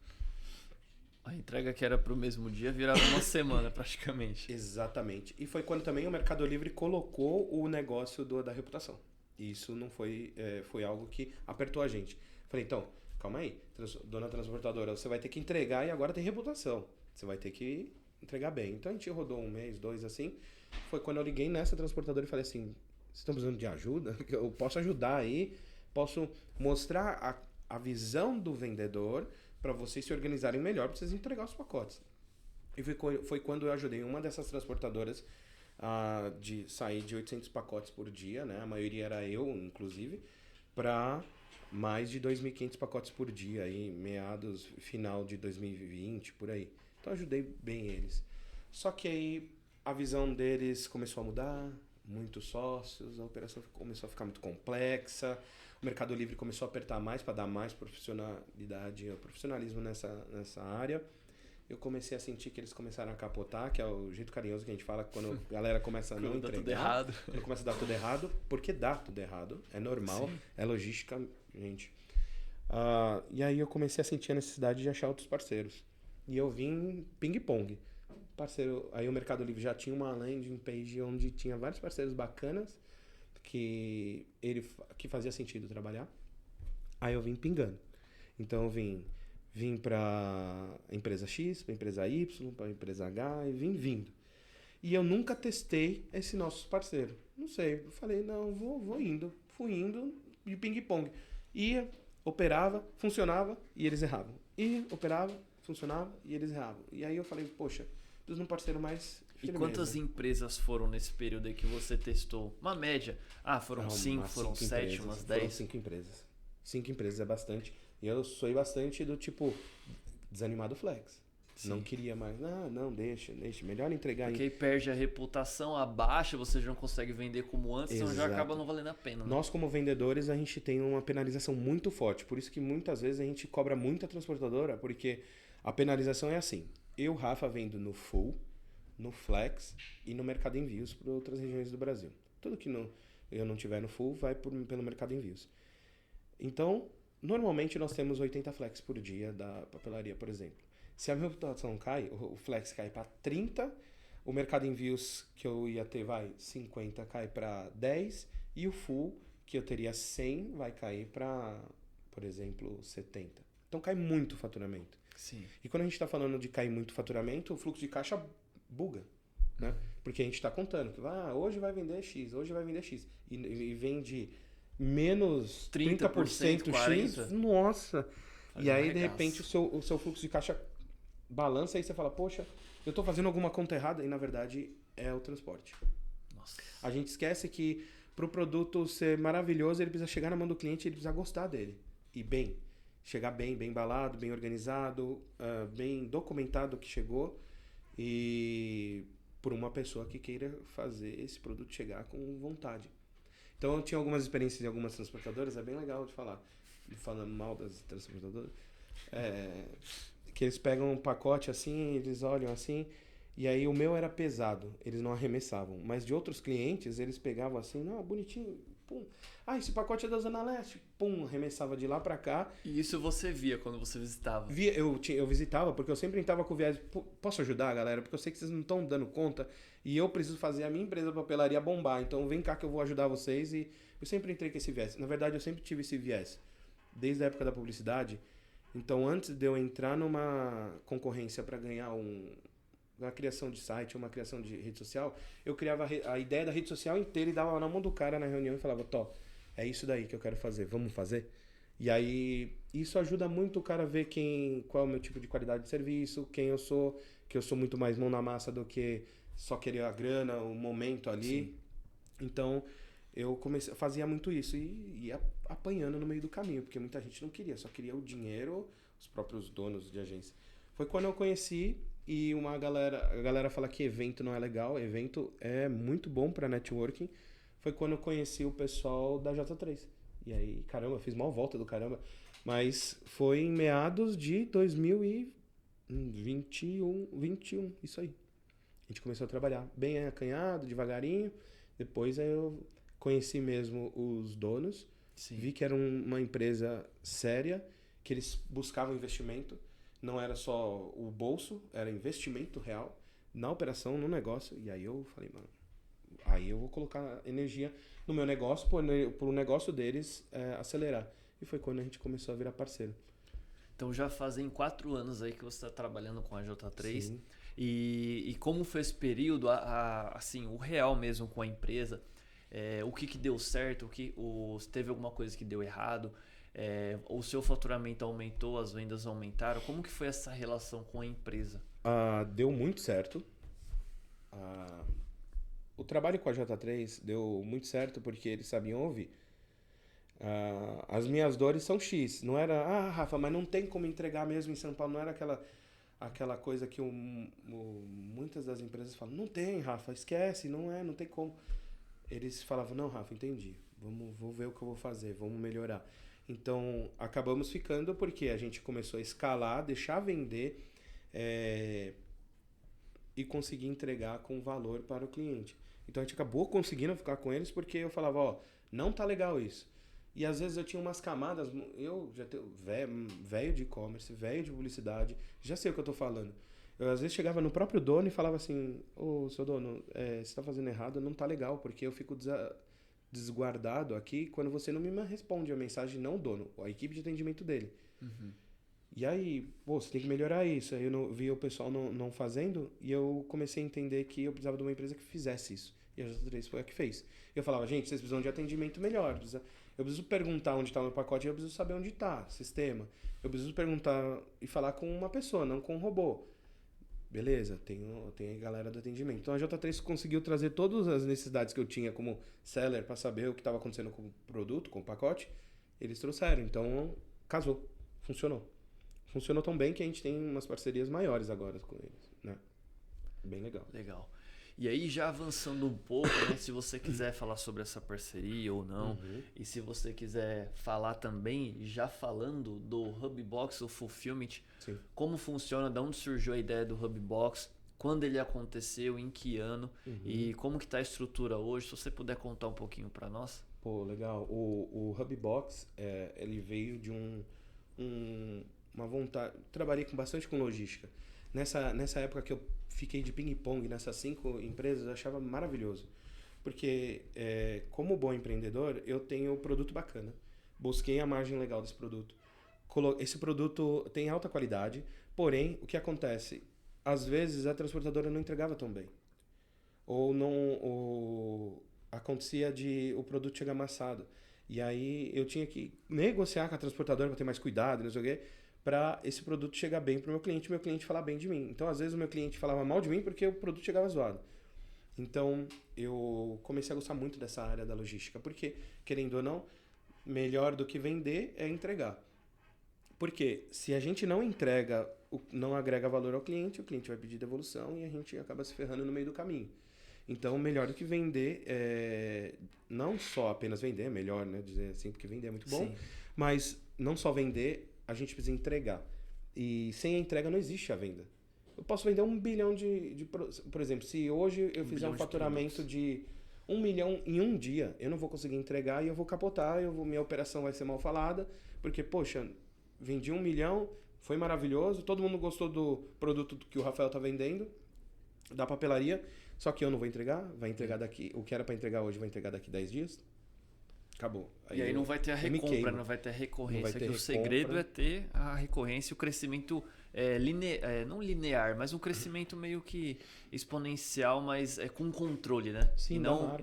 A entrega que era pro mesmo dia virava uma semana praticamente. Exatamente. E foi quando também o Mercado Livre colocou o negócio da reputação. E isso não foi, foi algo que apertou a gente. Falei, então, calma aí, dona transportadora, você vai ter que entregar e agora tem reputação. Você vai ter que entregar bem. Então a gente rodou 1 mês, 2 assim. Foi quando eu liguei nessa transportadora e falei assim, vocês estão precisando de ajuda? Eu posso ajudar aí, posso mostrar a visão do vendedor para vocês se organizarem melhor, para vocês entregar os pacotes. E foi quando eu ajudei uma dessas transportadoras de sair de 800 pacotes por dia, né? A maioria era eu, inclusive, para mais de 2.500 pacotes por dia, aí, final de 2020, por aí. Então ajudei bem eles. Só que aí a visão deles começou a mudar, muitos sócios, a operação começou a ficar muito complexa, o Mercado Livre começou a apertar mais para dar mais profissionalidade, profissionalismo nessa área. Eu comecei a sentir que eles começaram a capotar, que é o jeito carinhoso que a gente fala quando a galera começa a não entregar. Tudo errado. Quando começa a dar tudo errado, porque dá tudo errado. É normal, Sim. é logística, gente. E aí eu comecei a sentir a necessidade de achar outros parceiros. E eu vim ping-pong. Parceiro, aí o Mercado Livre já tinha uma landing page onde tinha vários parceiros bacanas que fazia sentido trabalhar. Aí eu vim pingando. Então eu vim para a empresa X, para a empresa Y, para a empresa H e vim vindo. E eu nunca testei esse nosso parceiro. Não sei, eu falei, não, vou indo. Fui indo de ping-pong. Ia, operava, funcionava e eles erravam. Ia, operava, funcionava e eles erravam. E aí eu falei, poxa, preciso de um parceiro mais firmeza. E quantas empresas foram nesse período aí que você testou? Uma média. Foram 5, foram 7, umas 10? Foram 5 empresas. 5 empresas é bastante. E eu sou bastante do tipo, desanimado flex. Sim. Não queria mais. Não, deixa. Melhor entregar. Porque aí perde a reputação, abaixa, você já não consegue vender como antes, então já acaba não valendo a pena. Né? Nós, como vendedores, a gente tem uma penalização muito forte. Por isso que muitas vezes a gente cobra muito a transportadora, porque a penalização é assim. Eu, Rafa, vendo no Full, no Flex e no Mercado Envios para outras regiões do Brasil. Tudo que eu não tiver no Full vai pelo Mercado Envios. Então, normalmente nós temos 80 Flex por dia da papelaria, por exemplo. Se a minha reputação cai, o Flex cai para 30, o Mercado Envios que eu ia ter 50 cai para 10 e o Full que eu teria 100 vai cair para, por exemplo, 70. Então cai muito o faturamento. Sim. E quando a gente está falando de cair muito faturamento, o fluxo de caixa buga, né? Porque a gente está contando que hoje vai vender X, hoje vai vender X. E vende menos 30% X, 40%. nossa! Faz e aí, um de repente, o seu fluxo de caixa balança e você fala, poxa, eu estou fazendo alguma conta errada. E, na verdade, é o transporte. Nossa. A gente esquece que para o produto ser maravilhoso, ele precisa chegar na mão do cliente, ele precisa gostar dele. E bem. Chegar bem embalado, bem organizado, bem documentado que chegou e por uma pessoa que queira fazer esse produto chegar com vontade. Então eu tinha algumas experiências em algumas transportadoras, é bem legal de falar, falando mal das transportadoras, que eles pegam um pacote assim, eles olham assim, e aí o meu era pesado, eles não arremessavam, mas de outros clientes eles pegavam assim, não, bonitinho, pum. Esse pacote é da Zona Leste. Pum, arremessava de lá pra cá. E isso você via quando você visitava? Eu visitava, porque eu sempre entrava com o viés. Posso ajudar, galera? Porque eu sei que vocês não estão dando conta. E eu preciso fazer a minha empresa de papelaria bombar. Então vem cá que eu vou ajudar vocês. E eu sempre entrei com esse viés. Na verdade, eu sempre tive esse viés. Desde a época da publicidade. Então, antes de eu entrar numa concorrência para ganhar uma criação de site, uma criação de rede social, eu criava a ideia da rede social inteira e dava na mão do cara na reunião e falava, é isso daí que eu quero fazer, vamos fazer? E aí, isso ajuda muito o cara a ver qual é o meu tipo de qualidade de serviço, quem eu sou, que eu sou muito mais mão na massa do que só querer a grana, o momento ali. Sim. Então, eu fazia muito isso e ia apanhando no meio do caminho, porque muita gente não queria, só queria o dinheiro, os próprios donos de agência. Foi quando eu conheci e a galera fala que evento não é legal, evento é muito bom para networking, foi quando eu conheci o pessoal da J3. E aí, caramba, eu fiz mal volta do caramba. Mas foi em meados de 2021, isso aí. A gente começou a trabalhar bem acanhado, devagarinho. Depois aí eu conheci mesmo os donos. Sim. Vi que era uma empresa séria, que eles buscavam investimento. Não era só o bolso, era investimento real na operação, no negócio. E aí eu falei, mano, aí eu vou colocar energia no meu negócio, pro negócio deles acelerar. E foi quando a gente começou a virar parceiro. Então já fazem 4 anos aí que você está trabalhando com a J3. Sim. E como foi esse período, assim, o real mesmo com a empresa? O que deu certo? Se teve alguma coisa que deu errado? O seu faturamento aumentou, as vendas aumentaram? Como que foi essa relação com a empresa? Deu muito certo. O trabalho com a J3 deu muito certo porque eles sabiam ouvir. As minhas dores são X. Não era, Rafa, mas não tem como entregar mesmo em São Paulo. Não era aquela coisa que muitas das empresas falam, não tem, Rafa, esquece, não tem como. Eles falavam, não, Rafa, entendi. Vou ver o que eu vou fazer, vamos melhorar. Então, acabamos ficando porque a gente começou a escalar, deixar vender e conseguir entregar com valor para o cliente. Então, a gente acabou conseguindo ficar com eles porque eu falava, não tá legal isso. E às vezes eu tinha umas camadas, eu já tenho velho de e-commerce, velho de publicidade, já sei o que eu tô falando. Eu às vezes chegava no próprio dono e falava assim, seu dono, você tá fazendo errado, não tá legal, porque eu fico desguardado aqui quando você não me responde a mensagem, não o dono, a equipe de atendimento dele. Uhum. E aí, você tem que melhorar isso. Aí eu vi o pessoal não fazendo e eu comecei a entender que eu precisava de uma empresa que fizesse isso. E a J3 foi a que fez. Eu falava, gente, vocês precisam de atendimento melhor. Eu preciso perguntar onde está o meu pacote, eu preciso saber onde está, sistema. Eu preciso perguntar e falar com uma pessoa, não com um robô. Beleza, tem a galera do atendimento. Então a J3 conseguiu trazer todas as necessidades que eu tinha como seller para saber o que estava acontecendo com o produto, com o pacote. Eles trouxeram, então casou, funcionou. Funcionou tão bem que a gente tem umas parcerias maiores agora com eles, né? Bem legal. Legal. E aí, já avançando um pouco, né, se você quiser falar sobre essa parceria ou não, e se você quiser falar também, já falando do Hubbox, o Fulfillment, Sim. como funciona, de onde surgiu a ideia do Hubbox, quando ele aconteceu, em que ano, e como que está a estrutura hoje, se você puder contar um pouquinho para nós. Pô, legal. O Hubbox, ele veio de uma vontade. Trabalhei bastante com logística. Nessa época que eu fiquei de ping-pong nessas 5 empresas, eu achava maravilhoso. Porque, como bom empreendedor, eu tenho produto bacana. Busquei a margem legal desse produto. Esse produto tem alta qualidade, porém, o que acontece? Às vezes a transportadora não entregava tão bem. Acontecia de o produto chegar amassado. E aí eu tinha que negociar com a transportadora para ter mais cuidado, não sei o quê, para esse produto chegar bem para o meu cliente falar bem de mim. Então, às vezes, o meu cliente falava mal de mim porque o produto chegava zoado. Então, eu comecei a gostar muito dessa área da logística, porque, querendo ou não, melhor do que vender é entregar. Porque se a gente não entrega, não agrega valor ao cliente, o cliente vai pedir devolução e a gente acaba se ferrando no meio do caminho. Então, melhor do que vender, não só apenas vender, é melhor, né, dizer assim, porque vender é muito bom, Sim. mas não só vender, a gente precisa entregar. E sem a entrega não existe a venda. Eu posso vender 1 bilhão por exemplo, se hoje eu fizer um faturamento de 1 milhão em um dia, eu não vou conseguir entregar e eu vou capotar, minha operação vai ser mal falada, porque, poxa, vendi 1 milhão, foi maravilhoso, todo mundo gostou do produto que o Rafael tá vendendo, da papelaria, só que eu não vou entregar, vai entregar daqui, o que era para entregar hoje vai entregar daqui 10 dias. Acabou. E aí não vai ter a recompra, não vai ter a recorrência. O segredo é ter a recorrência e o crescimento não linear, mas um crescimento meio que exponencial, mas com controle, né? Sim, e não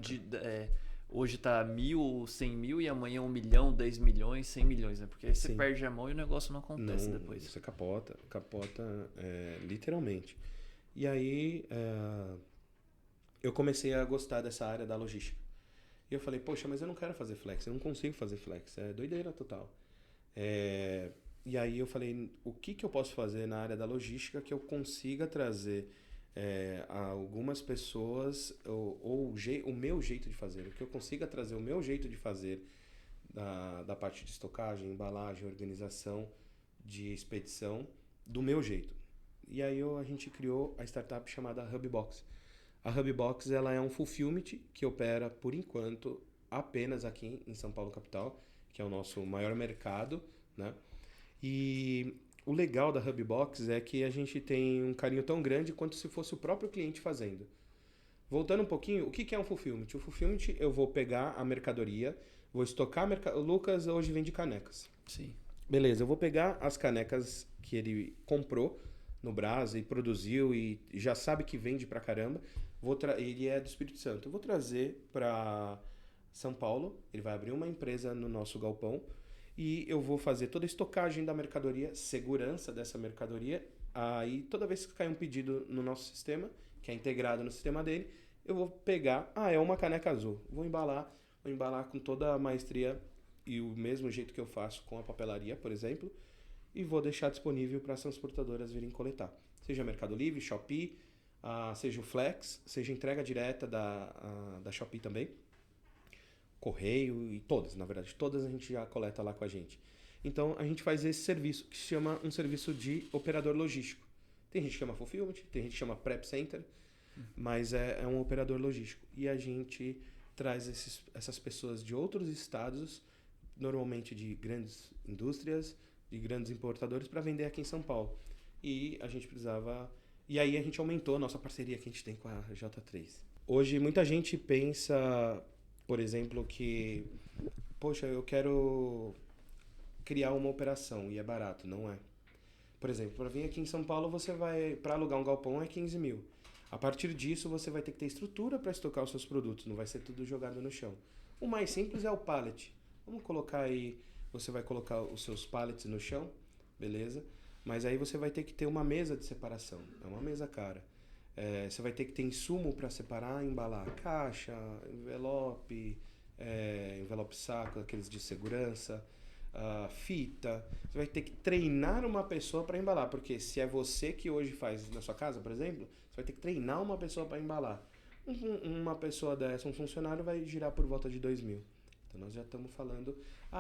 hoje tá 1.000, 100 mil e amanhã 1 milhão, 10 milhões, 100 milhões, né? Porque aí você perde a mão e o negócio não acontece depois. Você capota literalmente. E aí eu comecei a gostar dessa área da logística. E eu falei, poxa, mas eu não quero fazer flex, eu não consigo fazer flex, é doideira total. E aí eu falei, o que eu posso fazer na área da logística que eu consiga trazer algumas pessoas, o meu jeito de fazer, o que eu consiga trazer o meu jeito de fazer da parte de estocagem, embalagem, organização, de expedição, do meu jeito. E aí a gente criou a startup chamada Hubbox. A Hubbox ela é um fulfillment que opera, por enquanto, apenas aqui em São Paulo capital, que é o nosso maior mercado, né? E o legal da Hubbox é que a gente tem um carinho tão grande quanto se fosse o próprio cliente fazendo. Voltando um pouquinho, o que é um fulfillment? O fulfillment, eu vou pegar a mercadoria, vou estocar a mercadoria. O Lucas hoje vende canecas. Sim. Beleza, eu vou pegar as canecas que ele comprou no Brás e produziu e já sabe que vende pra caramba. Ele é do Espírito Santo. Eu vou trazer para São Paulo, ele vai abrir uma empresa no nosso galpão e eu vou fazer toda a estocagem da mercadoria, segurança dessa mercadoria. Aí toda vez que cair um pedido no nosso sistema, que é integrado no sistema dele, eu vou pegar, é uma caneca azul, vou embalar com toda a maestria e o mesmo jeito que eu faço com a papelaria, por exemplo, e vou deixar disponível para as transportadoras virem coletar. Seja Mercado Livre, Shopee, seja o Flex, seja entrega direta da Shopee também, correio e todas, na verdade, todas a gente já coleta lá com a gente. Então a gente faz esse serviço que se chama um serviço de operador logístico. Tem gente que chama fulfillment, tem gente que chama prep center, mas é um operador logístico. E a gente traz essas pessoas de outros estados, normalmente de grandes indústrias, de grandes importadores, para vender aqui em São Paulo. E a gente precisava... E aí a gente aumentou a nossa parceria que a gente tem com a J3. Hoje muita gente pensa, por exemplo, que... Poxa, eu quero criar uma operação e é barato. Não é. Por exemplo, para vir aqui em São Paulo, você vai... Para alugar um galpão é 15 mil. A partir disso, você vai ter que ter estrutura para estocar os seus produtos. Não vai ser tudo jogado no chão. O mais simples é o pallet. Vamos colocar aí... Você vai colocar os seus pallets no chão, beleza? Mas aí você vai ter que ter uma mesa de separação. É uma mesa cara. Você vai ter que ter insumo para separar e embalar. Caixa, envelope, envelope saco, aqueles de segurança, fita. Você vai ter que treinar uma pessoa para embalar. Porque se é você que hoje faz na sua casa, por exemplo, você vai ter que treinar uma pessoa para embalar. Uma pessoa dessa, um funcionário, vai girar por volta de 2 mil. Então nós já estamos falando...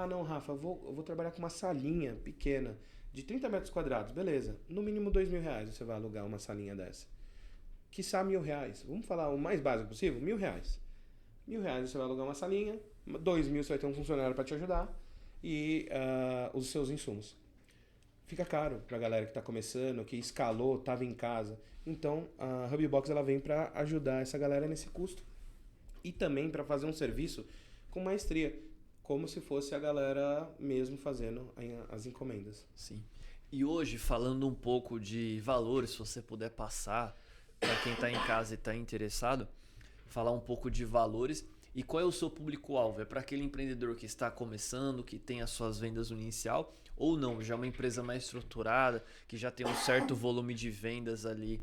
não, Rafa, eu vou trabalhar com uma salinha pequena de 30 metros quadrados. Beleza, no mínimo 2 mil reais você vai alugar uma salinha dessa. Quiçá R$1.000. Vamos falar o mais básico possível? R$1.000. R$1.000 você vai alugar uma salinha, 2 mil você vai ter um funcionário para te ajudar e os seus insumos. Fica caro para a galera que está começando, que escalou, estava em casa. Então a Hubbox ela vem para ajudar essa galera nesse custo e também para fazer um serviço com maestria, como se fosse a galera mesmo fazendo as encomendas. Sim. E hoje, falando um pouco de valores, se você puder passar para quem está em casa e está interessado, falar um pouco de valores e qual é o seu público-alvo? É para aquele empreendedor que está começando, que tem as suas vendas no inicial, ou não, já é uma empresa mais estruturada, que já tem um certo volume de vendas ali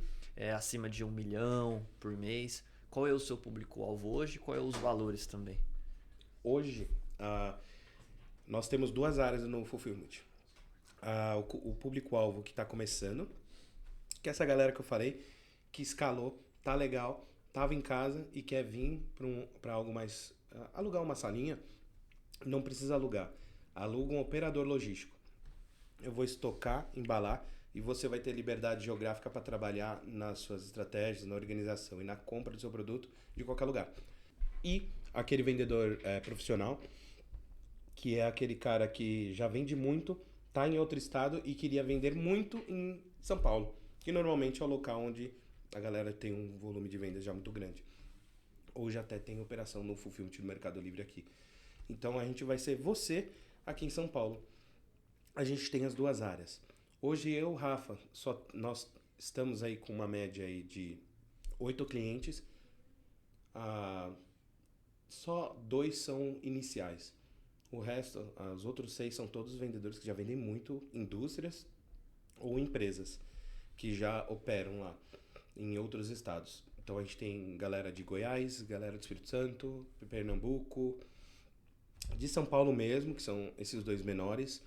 acima de 1 milhão por mês? Qual é o seu público-alvo hoje e quais são os valores também? Hoje, nós temos 2 áreas no Fulfillment. O público-alvo que está começando, que é essa galera que eu falei, que escalou, tá legal, estava em casa e quer vir para algo mais... alugar uma salinha, não precisa alugar. Aluga um operador logístico. Eu vou estocar, embalar e você vai ter liberdade geográfica para trabalhar nas suas estratégias, na organização e na compra do seu produto de qualquer lugar. E aquele vendedor profissional, que é aquele cara que já vende muito, está em outro estado e queria vender muito em São Paulo, que normalmente é o local onde a galera tem um volume de vendas já muito grande. Ou já até tem operação no Fulfillment do Mercado Livre aqui. Então a gente vai ser você aqui em São Paulo. A gente tem as 2 áreas. Hoje eu, Rafa, nós estamos aí com uma média aí de 8 clientes. Só 2 são iniciais. O resto, os outros 6 são todos vendedores que já vendem muito, indústrias ou empresas que já operam lá em outros estados. Então a gente tem galera de Goiás, galera do Espírito Santo, Pernambuco, de São Paulo mesmo, que são esses 2 menores.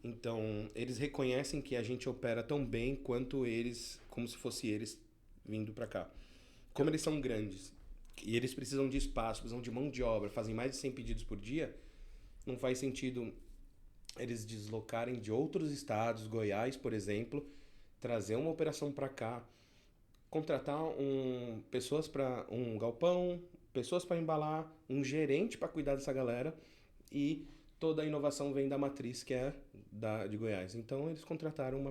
Então eles reconhecem que a gente opera tão bem quanto eles, como se fosse eles vindo para cá. Como eles são grandes e eles precisam de espaço, precisam de mão de obra, fazem mais de 100 pedidos por dia, não faz sentido eles deslocarem de outros estados, Goiás, por exemplo, trazer uma operação para cá, contratar pessoas para um galpão, pessoas para embalar, um gerente para cuidar dessa galera, e toda a inovação vem da matriz que é de Goiás. Então eles contrataram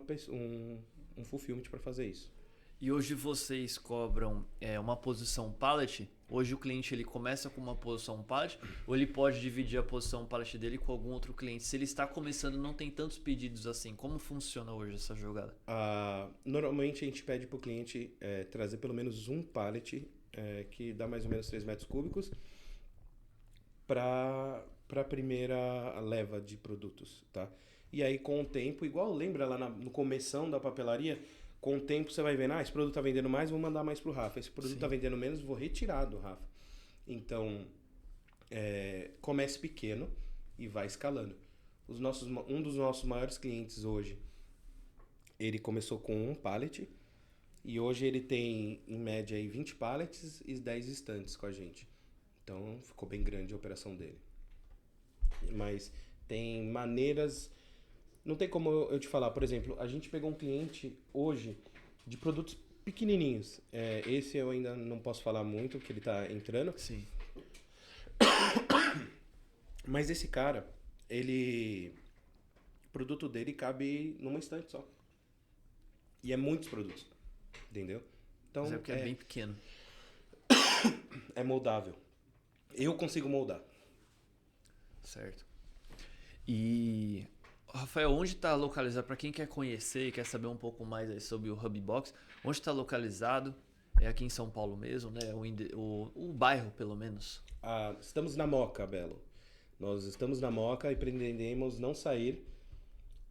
um fulfillment para fazer isso. E hoje vocês cobram uma posição pallet? Hoje o cliente ele começa com uma posição pallet ou ele pode dividir a posição pallet dele com algum outro cliente? Se ele está começando, não tem tantos pedidos assim. Como funciona hoje essa jogada? Normalmente a gente pede para o cliente trazer pelo menos um pallet que dá mais ou menos 3 metros cúbicos para a primeira leva de produtos, tá? E aí com o tempo, igual lembra lá no começão da papelaria, com o tempo você vai vendo, esse produto está vendendo mais, vou mandar mais pro Rafa. Esse produto está vendendo menos, vou retirar do Rafa. Então, comece pequeno e vai escalando. Um dos nossos maiores clientes hoje, ele começou com um pallet e hoje ele tem, em média, aí 20 pallets e 10 estantes com a gente. Então, ficou bem grande a operação dele. Mas tem maneiras... Não tem como eu te falar, por exemplo, a gente pegou um cliente hoje de produtos pequenininhos. Esse eu ainda não posso falar muito, que ele está entrando. Sim. Mas esse cara, o produto dele cabe numa estante só. E é muitos produtos, entendeu? Então, Mas porque é bem pequeno. É moldável. Eu consigo moldar. Certo. E... Rafael, onde está localizado? Para quem quer conhecer e quer saber um pouco mais aí sobre o Hubbox, onde está localizado? É aqui em São Paulo mesmo, né? O bairro, pelo menos. Estamos na Moca, Belo. Nós estamos na Moca e pretendemos não sair,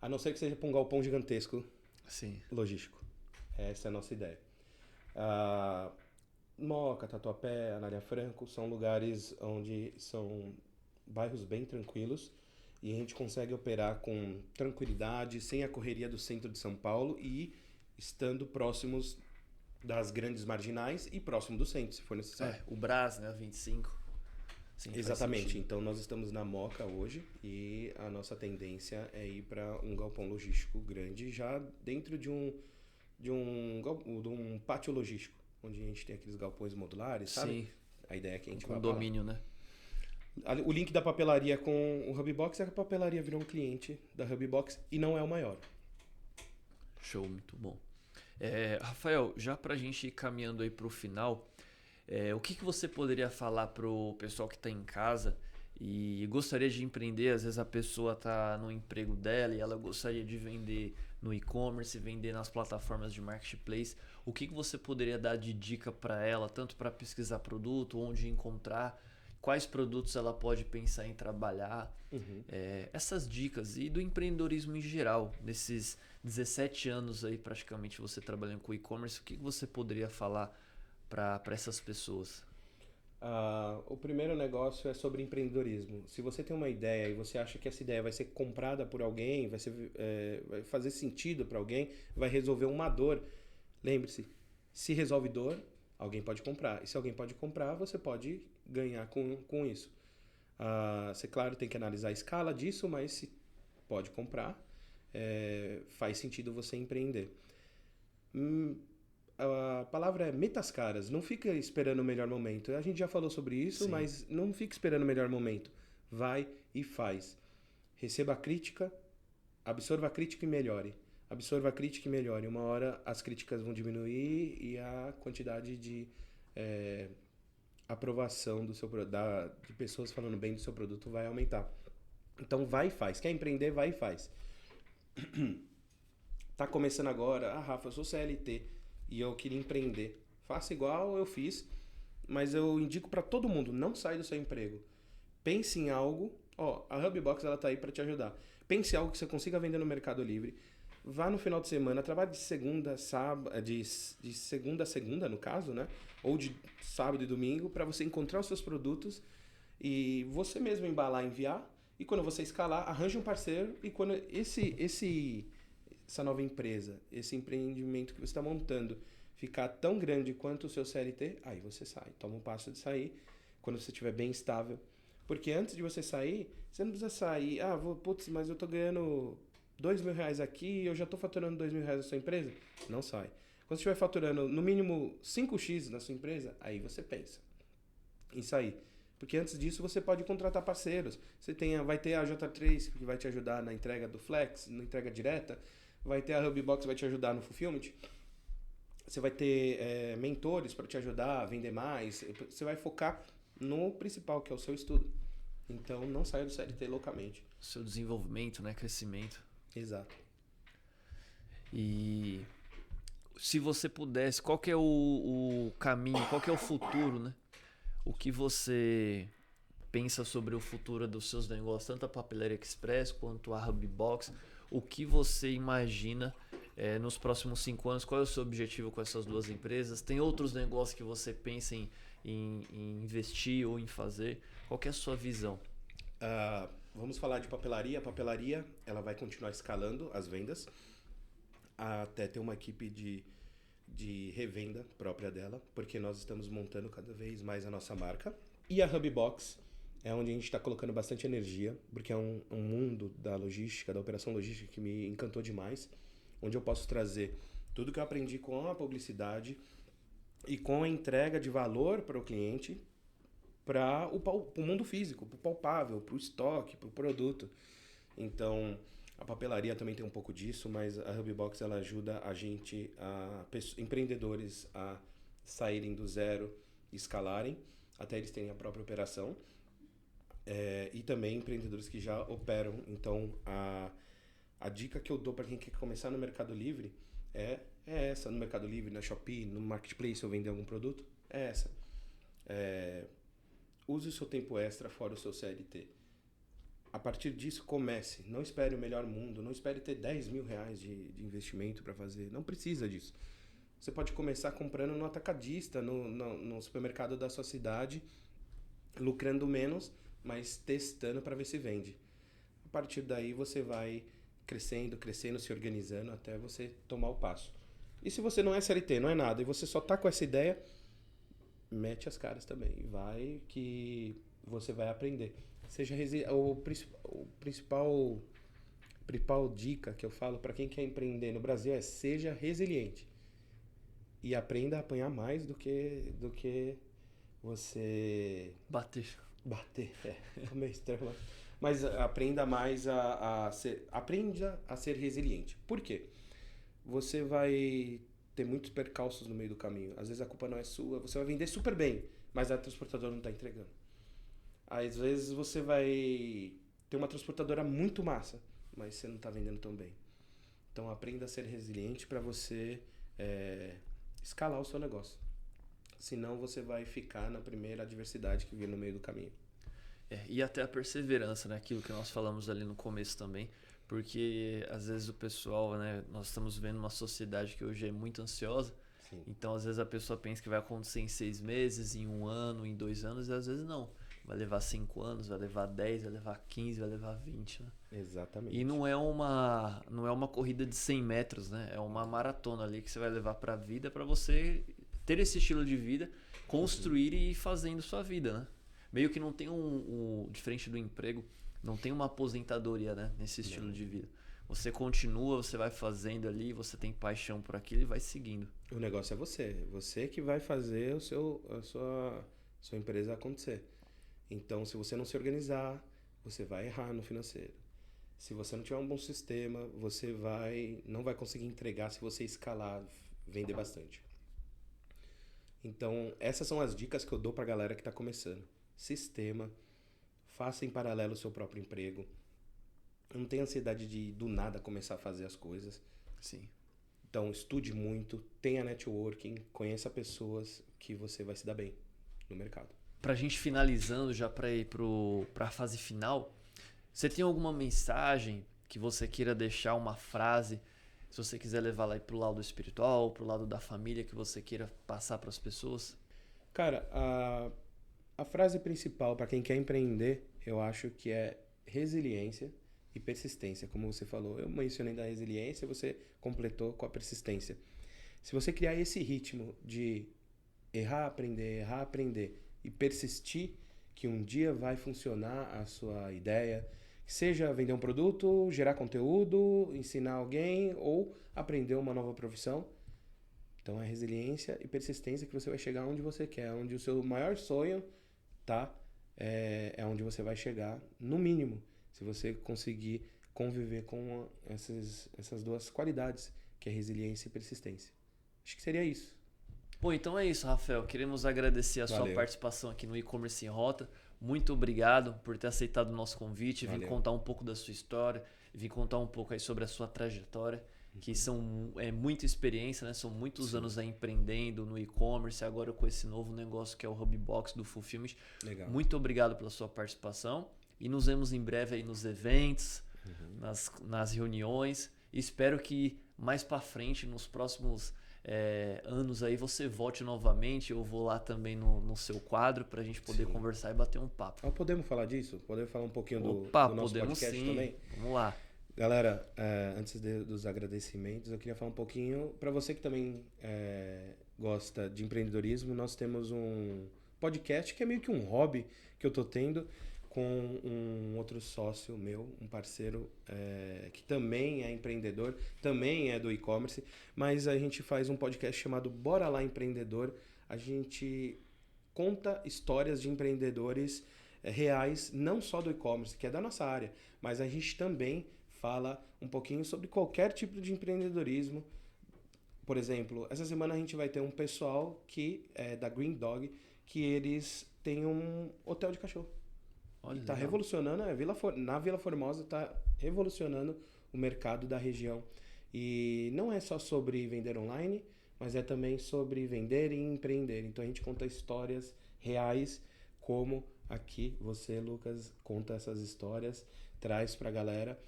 a não ser que seja para um galpão gigantesco. Sim. Logístico. Essa é a nossa ideia. Moca, Tatuapé, Anália Franco são lugares onde são bairros bem tranquilos. E a gente consegue operar com tranquilidade, sem a correria do centro de São Paulo e estando próximos das grandes marginais e próximo do centro, se for necessário. O Brás, né? 25. Sim, exatamente. Então nós estamos na Moca hoje e a nossa tendência é ir para um galpão logístico grande, já dentro de um pátio logístico, onde a gente tem aqueles galpões modulares, sabe? Sim. A ideia é que a gente vai domínio, né? O link da papelaria com o Hubbox é que a papelaria virou um cliente da Hubbox e não é o maior. Show, muito bom. Rafael, já pra gente ir caminhando aí pro final, o que você poderia falar pro pessoal que tá em casa e gostaria de empreender? Às vezes a pessoa tá no emprego dela e ela gostaria de vender no e-commerce, vender nas plataformas de marketplace. O que você poderia dar de dica para ela, tanto para pesquisar produto, onde encontrar, quais produtos ela pode pensar em trabalhar, essas dicas, e do empreendedorismo em geral, nesses 17 anos aí praticamente você trabalhando com e-commerce, o que você poderia falar para essas pessoas? O primeiro negócio é sobre empreendedorismo. Se você tem uma ideia e você acha que essa ideia vai ser comprada por alguém, vai fazer sentido para alguém, vai resolver uma dor, lembre-se, se resolve dor, alguém pode comprar. E se alguém pode comprar, você pode ganhar com isso. Você, claro, tem que analisar a escala disso, mas se pode comprar, faz sentido você empreender. A palavra é meta as caras. Não fica esperando o melhor momento. A gente já falou sobre isso, sim, mas não fica esperando o melhor momento. Vai e faz. Receba a crítica, absorva a crítica e melhore. Absorva a crítica e melhore. Uma hora as críticas vão diminuir e a quantidade de aprovação de pessoas falando bem do seu produto vai aumentar. Então vai e faz. Quer empreender? Vai e faz. Tá começando agora. Rafa, eu sou CLT e eu queria empreender. Faça igual eu fiz, mas eu indico para todo mundo, não sai do seu emprego. Pense em algo. A Hubbox ela tá aí para te ajudar. Pense em algo que você consiga vender no Mercado Livre. Vá no final de semana, trabalhe de segunda a segunda, no caso, né? Ou de sábado e domingo, para você encontrar os seus produtos e você mesmo embalar, enviar. E quando você escalar, arranje um parceiro. E quando essa nova empresa, esse empreendimento que você está montando, ficar tão grande quanto o seu CLT, aí você sai. Toma um passo de sair quando você estiver bem estável. Porque antes de você sair, você não precisa sair, mas eu tô ganhando R$ 2.000 aqui e eu já tô faturando R$ 2.000 na sua empresa. Não sai. Quando você estiver faturando no mínimo 5x na sua empresa, aí você pensa em sair. Porque antes disso você pode contratar parceiros. Vai ter a J3 que vai te ajudar na entrega do Flex, na entrega direta. Vai ter a Hubbox que vai te ajudar no Fulfillment. Você vai ter mentores para te ajudar a vender mais. Você vai focar no principal, que é o seu estudo. Então, não saia do CLT loucamente. Seu desenvolvimento, né? Crescimento. Exato. E se você pudesse, qual que é o caminho, qual que é o futuro, né? O que você pensa sobre o futuro dos seus negócios, tanto a Papelaria Express quanto a Hubbox? O que você imagina nos próximos 5 anos? Qual é o seu objetivo com essas duas empresas? Tem outros negócios que você pensa em investir ou em fazer? Qual que é a sua visão? Vamos falar de papelaria. A papelaria ela vai continuar escalando as vendas até ter uma equipe de revenda própria dela, porque nós estamos montando cada vez mais a nossa marca. E a Hubbox é onde a gente está colocando bastante energia, porque é um mundo da logística, da operação logística que me encantou demais, onde eu posso trazer tudo que eu aprendi com a publicidade e com a entrega de valor para o cliente, para o mundo físico, para o palpável, para o estoque, para o produto. Então, a papelaria também tem um pouco disso, mas a Hubbox ela ajuda a gente, empreendedores, a saírem do zero, escalarem, até eles terem a própria operação. E também empreendedores que já operam. Então, a dica que eu dou para quem quer começar no Mercado Livre é essa. No Mercado Livre, na Shopee, no Marketplace, ou vender algum produto, é essa. Use o seu tempo extra fora o seu CLT. A partir disso, comece. Não espere o melhor mundo. Não espere ter R$10.000 de investimento para fazer. Não precisa disso. Você pode começar comprando no atacadista, no supermercado da sua cidade, lucrando menos, mas testando para ver se vende. A partir daí, você vai crescendo, se organizando até você tomar o passo. E se você não é CLT, não é nada, e você só tá com essa ideia, mete as caras também. Vai que você vai aprender. Seja o principal dica que eu falo para quem quer empreender no Brasil é: seja resiliente. E aprenda a apanhar mais do que você... Bater. É meio estranho. Mas aprenda mais aprenda a ser resiliente. Por quê? Você vai ter muitos percalços no meio do caminho. Às vezes a culpa não é sua. Você vai vender super bem, mas a transportadora não está entregando. Às vezes você vai ter uma transportadora muito massa, mas você não está vendendo tão bem. Então aprenda a ser resiliente para você escalar o seu negócio. Senão você vai ficar na primeira adversidade que vir no meio do caminho. E até a perseverança, né? Aquilo que nós falamos ali no começo também. Porque às vezes o pessoal, né? Nós estamos vendo uma sociedade que hoje é muito ansiosa. Sim. Então às vezes a pessoa pensa que vai acontecer em 6 meses, em 1 ano, em 2 anos, e às vezes não. Vai levar 5 anos, vai levar 10, vai levar 15, vai levar 20, né? Exatamente. E não é uma corrida de 100 metros, né? É uma maratona ali que você vai levar para a vida, para você ter esse estilo de vida, construir e ir fazendo sua vida, né? Meio que não tem diferente do emprego, não tem uma aposentadoria, né? Nesse estilo de vida. Você continua, você vai fazendo ali, você tem paixão por aquilo e vai seguindo. O negócio é você. Você que vai fazer a sua empresa acontecer. Então, se você não se organizar, você vai errar no financeiro. Se você não tiver um bom sistema, você não vai conseguir entregar se você escalar, vender bastante. Então, essas são as dicas que eu dou pra galera que tá começando. Sistema, faça em paralelo o seu próprio emprego. Não tenha ansiedade de do nada começar a fazer as coisas. Sim. Então, estude muito, tenha networking, conheça pessoas que você vai se dar bem no mercado. Pra gente finalizando, já pra ir pra fase final, você tem alguma mensagem que você queira deixar, uma frase, se você quiser levar lá pro lado espiritual, pro lado da família, que você queira passar pras pessoas? Cara, a frase principal para quem quer empreender, eu acho que é resiliência e persistência, como você falou. Eu mencionei da resiliência, você completou com a persistência. Se você criar esse ritmo de errar, aprender e persistir, que um dia vai funcionar a sua ideia, seja vender um produto, gerar conteúdo, ensinar alguém ou aprender uma nova profissão. Então é resiliência e persistência que você vai chegar onde você quer, onde o seu maior sonho tá, é onde você vai chegar, no mínimo, se você conseguir conviver com essas duas qualidades, que é resiliência e persistência. Acho que seria isso. Bom, então é isso, Rafael. Queremos agradecer a sua participação aqui no E-Commerce em Rota. Muito obrigado por ter aceitado o nosso convite, vir contar um pouco da sua história, vir contar um pouco aí sobre a sua trajetória, que é muita experiência, né? São muitos anos aí empreendendo no e-commerce, agora com esse novo negócio que é o Hubbox do Fulfillment. Legal. Muito obrigado pela sua participação e nos vemos em breve aí nos eventos, nas reuniões. Espero que mais para frente, nos próximos anos aí, você volte novamente. Eu vou lá também no seu quadro para a gente poder conversar e bater um papo. Podemos falar disso? Podemos falar um pouquinho do nosso podcast sim. também? Vamos lá. Galera, antes dos agradecimentos, eu queria falar um pouquinho para você que também gosta de empreendedorismo. Nós temos um podcast que é meio que um hobby que eu tô tendo com um outro sócio meu, um parceiro que também é empreendedor, também é do e-commerce, mas a gente faz um podcast chamado Bora Lá Empreendedor. A gente conta histórias de empreendedores reais, não só do e-commerce, que é da nossa área, mas a gente também fala um pouquinho sobre qualquer tipo de empreendedorismo. Por exemplo, essa semana a gente vai ter um pessoal que é da Green Dog, que eles têm um hotel de cachorro. Olha, tá revolucionando, na Vila Formosa tá revolucionando o mercado da região. E não é só sobre vender online, mas é também sobre vender e empreender. Então a gente conta histórias reais, como aqui você, Lucas, conta essas histórias, traz pra galera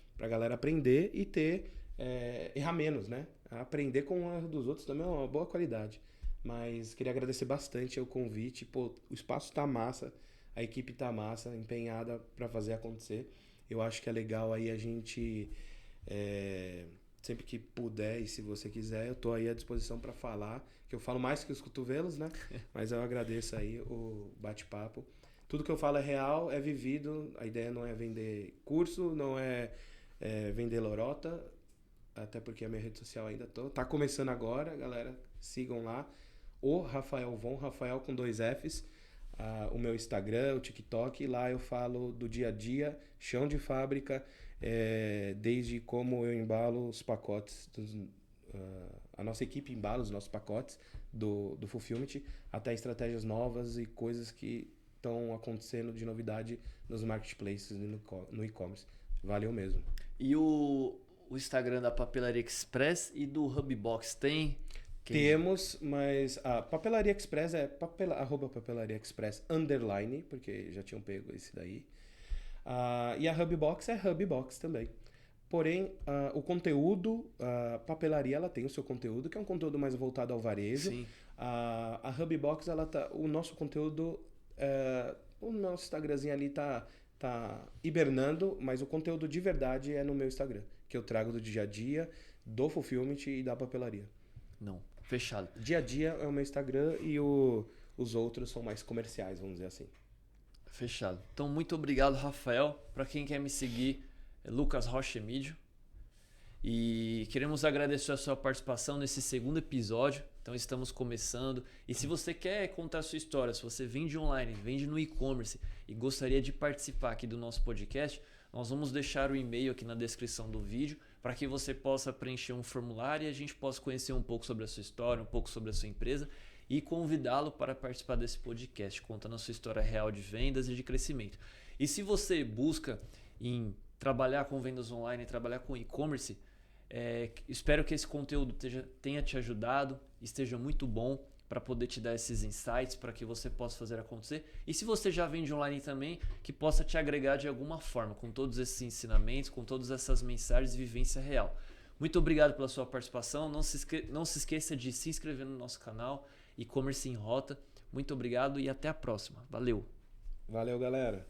aprender e errar menos, né? Aprender com o erro dos outros também é uma boa qualidade. Mas queria agradecer bastante o convite. Pô, o espaço tá massa, a equipe tá massa, empenhada para fazer acontecer. Eu acho que é legal aí a gente, sempre que puder e se você quiser, eu tô aí à disposição para falar, que eu falo mais que os cotovelos, né? Mas eu agradeço aí o bate-papo. Tudo que eu falo é real, é vivido. A ideia não é vender curso, não é vender lorota, até porque a minha rede social ainda tá começando agora, galera, sigam lá, o Rafael Von, Rafael com 2 Fs, o meu Instagram, o TikTok, lá eu falo do dia a dia, chão de fábrica, desde como eu embalo os pacotes, a nossa equipe embala os nossos pacotes do Fulfillment, até estratégias novas e coisas que estão acontecendo de novidade nos marketplaces e no e-commerce. Valeu mesmo. E o Instagram da Papelaria Express e do Hubbox tem? Temos, mas a Papelaria Express é @Papelaria Express _, porque já tinham pego esse daí. E a Hubbox é Hubbox também. Porém, o conteúdo, a papelaria ela tem o seu conteúdo, que é um conteúdo mais voltado ao varejo. Sim. A Hubbox, o nosso conteúdo, o nosso Instagramzinho ali tá hibernando, mas o conteúdo de verdade é no meu Instagram, que eu trago do dia a dia, do Fulfillment e da papelaria. Não, fechado. Dia a dia é o meu Instagram e os outros são mais comerciais, vamos dizer assim. Fechado. Então, muito obrigado, Rafael. Para quem quer me seguir, é Lucas Rocha Emídio. E queremos agradecer a sua participação nesse segundo episódio. Então, estamos começando. E se você quer contar a sua história, se você vende online, vende no e-commerce e gostaria de participar aqui do nosso podcast, nós vamos deixar o e-mail aqui na descrição do vídeo para que você possa preencher um formulário e a gente possa conhecer um pouco sobre a sua história, um pouco sobre a sua empresa e convidá-lo para participar desse podcast, contando a sua história real de vendas e de crescimento. E se você busca em trabalhar com vendas online, trabalhar com e-commerce, espero que esse conteúdo tenha te ajudado, esteja muito bom para poder te dar esses insights, para que você possa fazer acontecer. E se você já vende online também, que possa te agregar de alguma forma, com todos esses ensinamentos, com todas essas mensagens de vivência real. Muito obrigado pela sua participação. Não se esqueça de se inscrever no nosso canal E-Commerce em Rota. Muito obrigado e até a próxima. Valeu! Valeu, galera!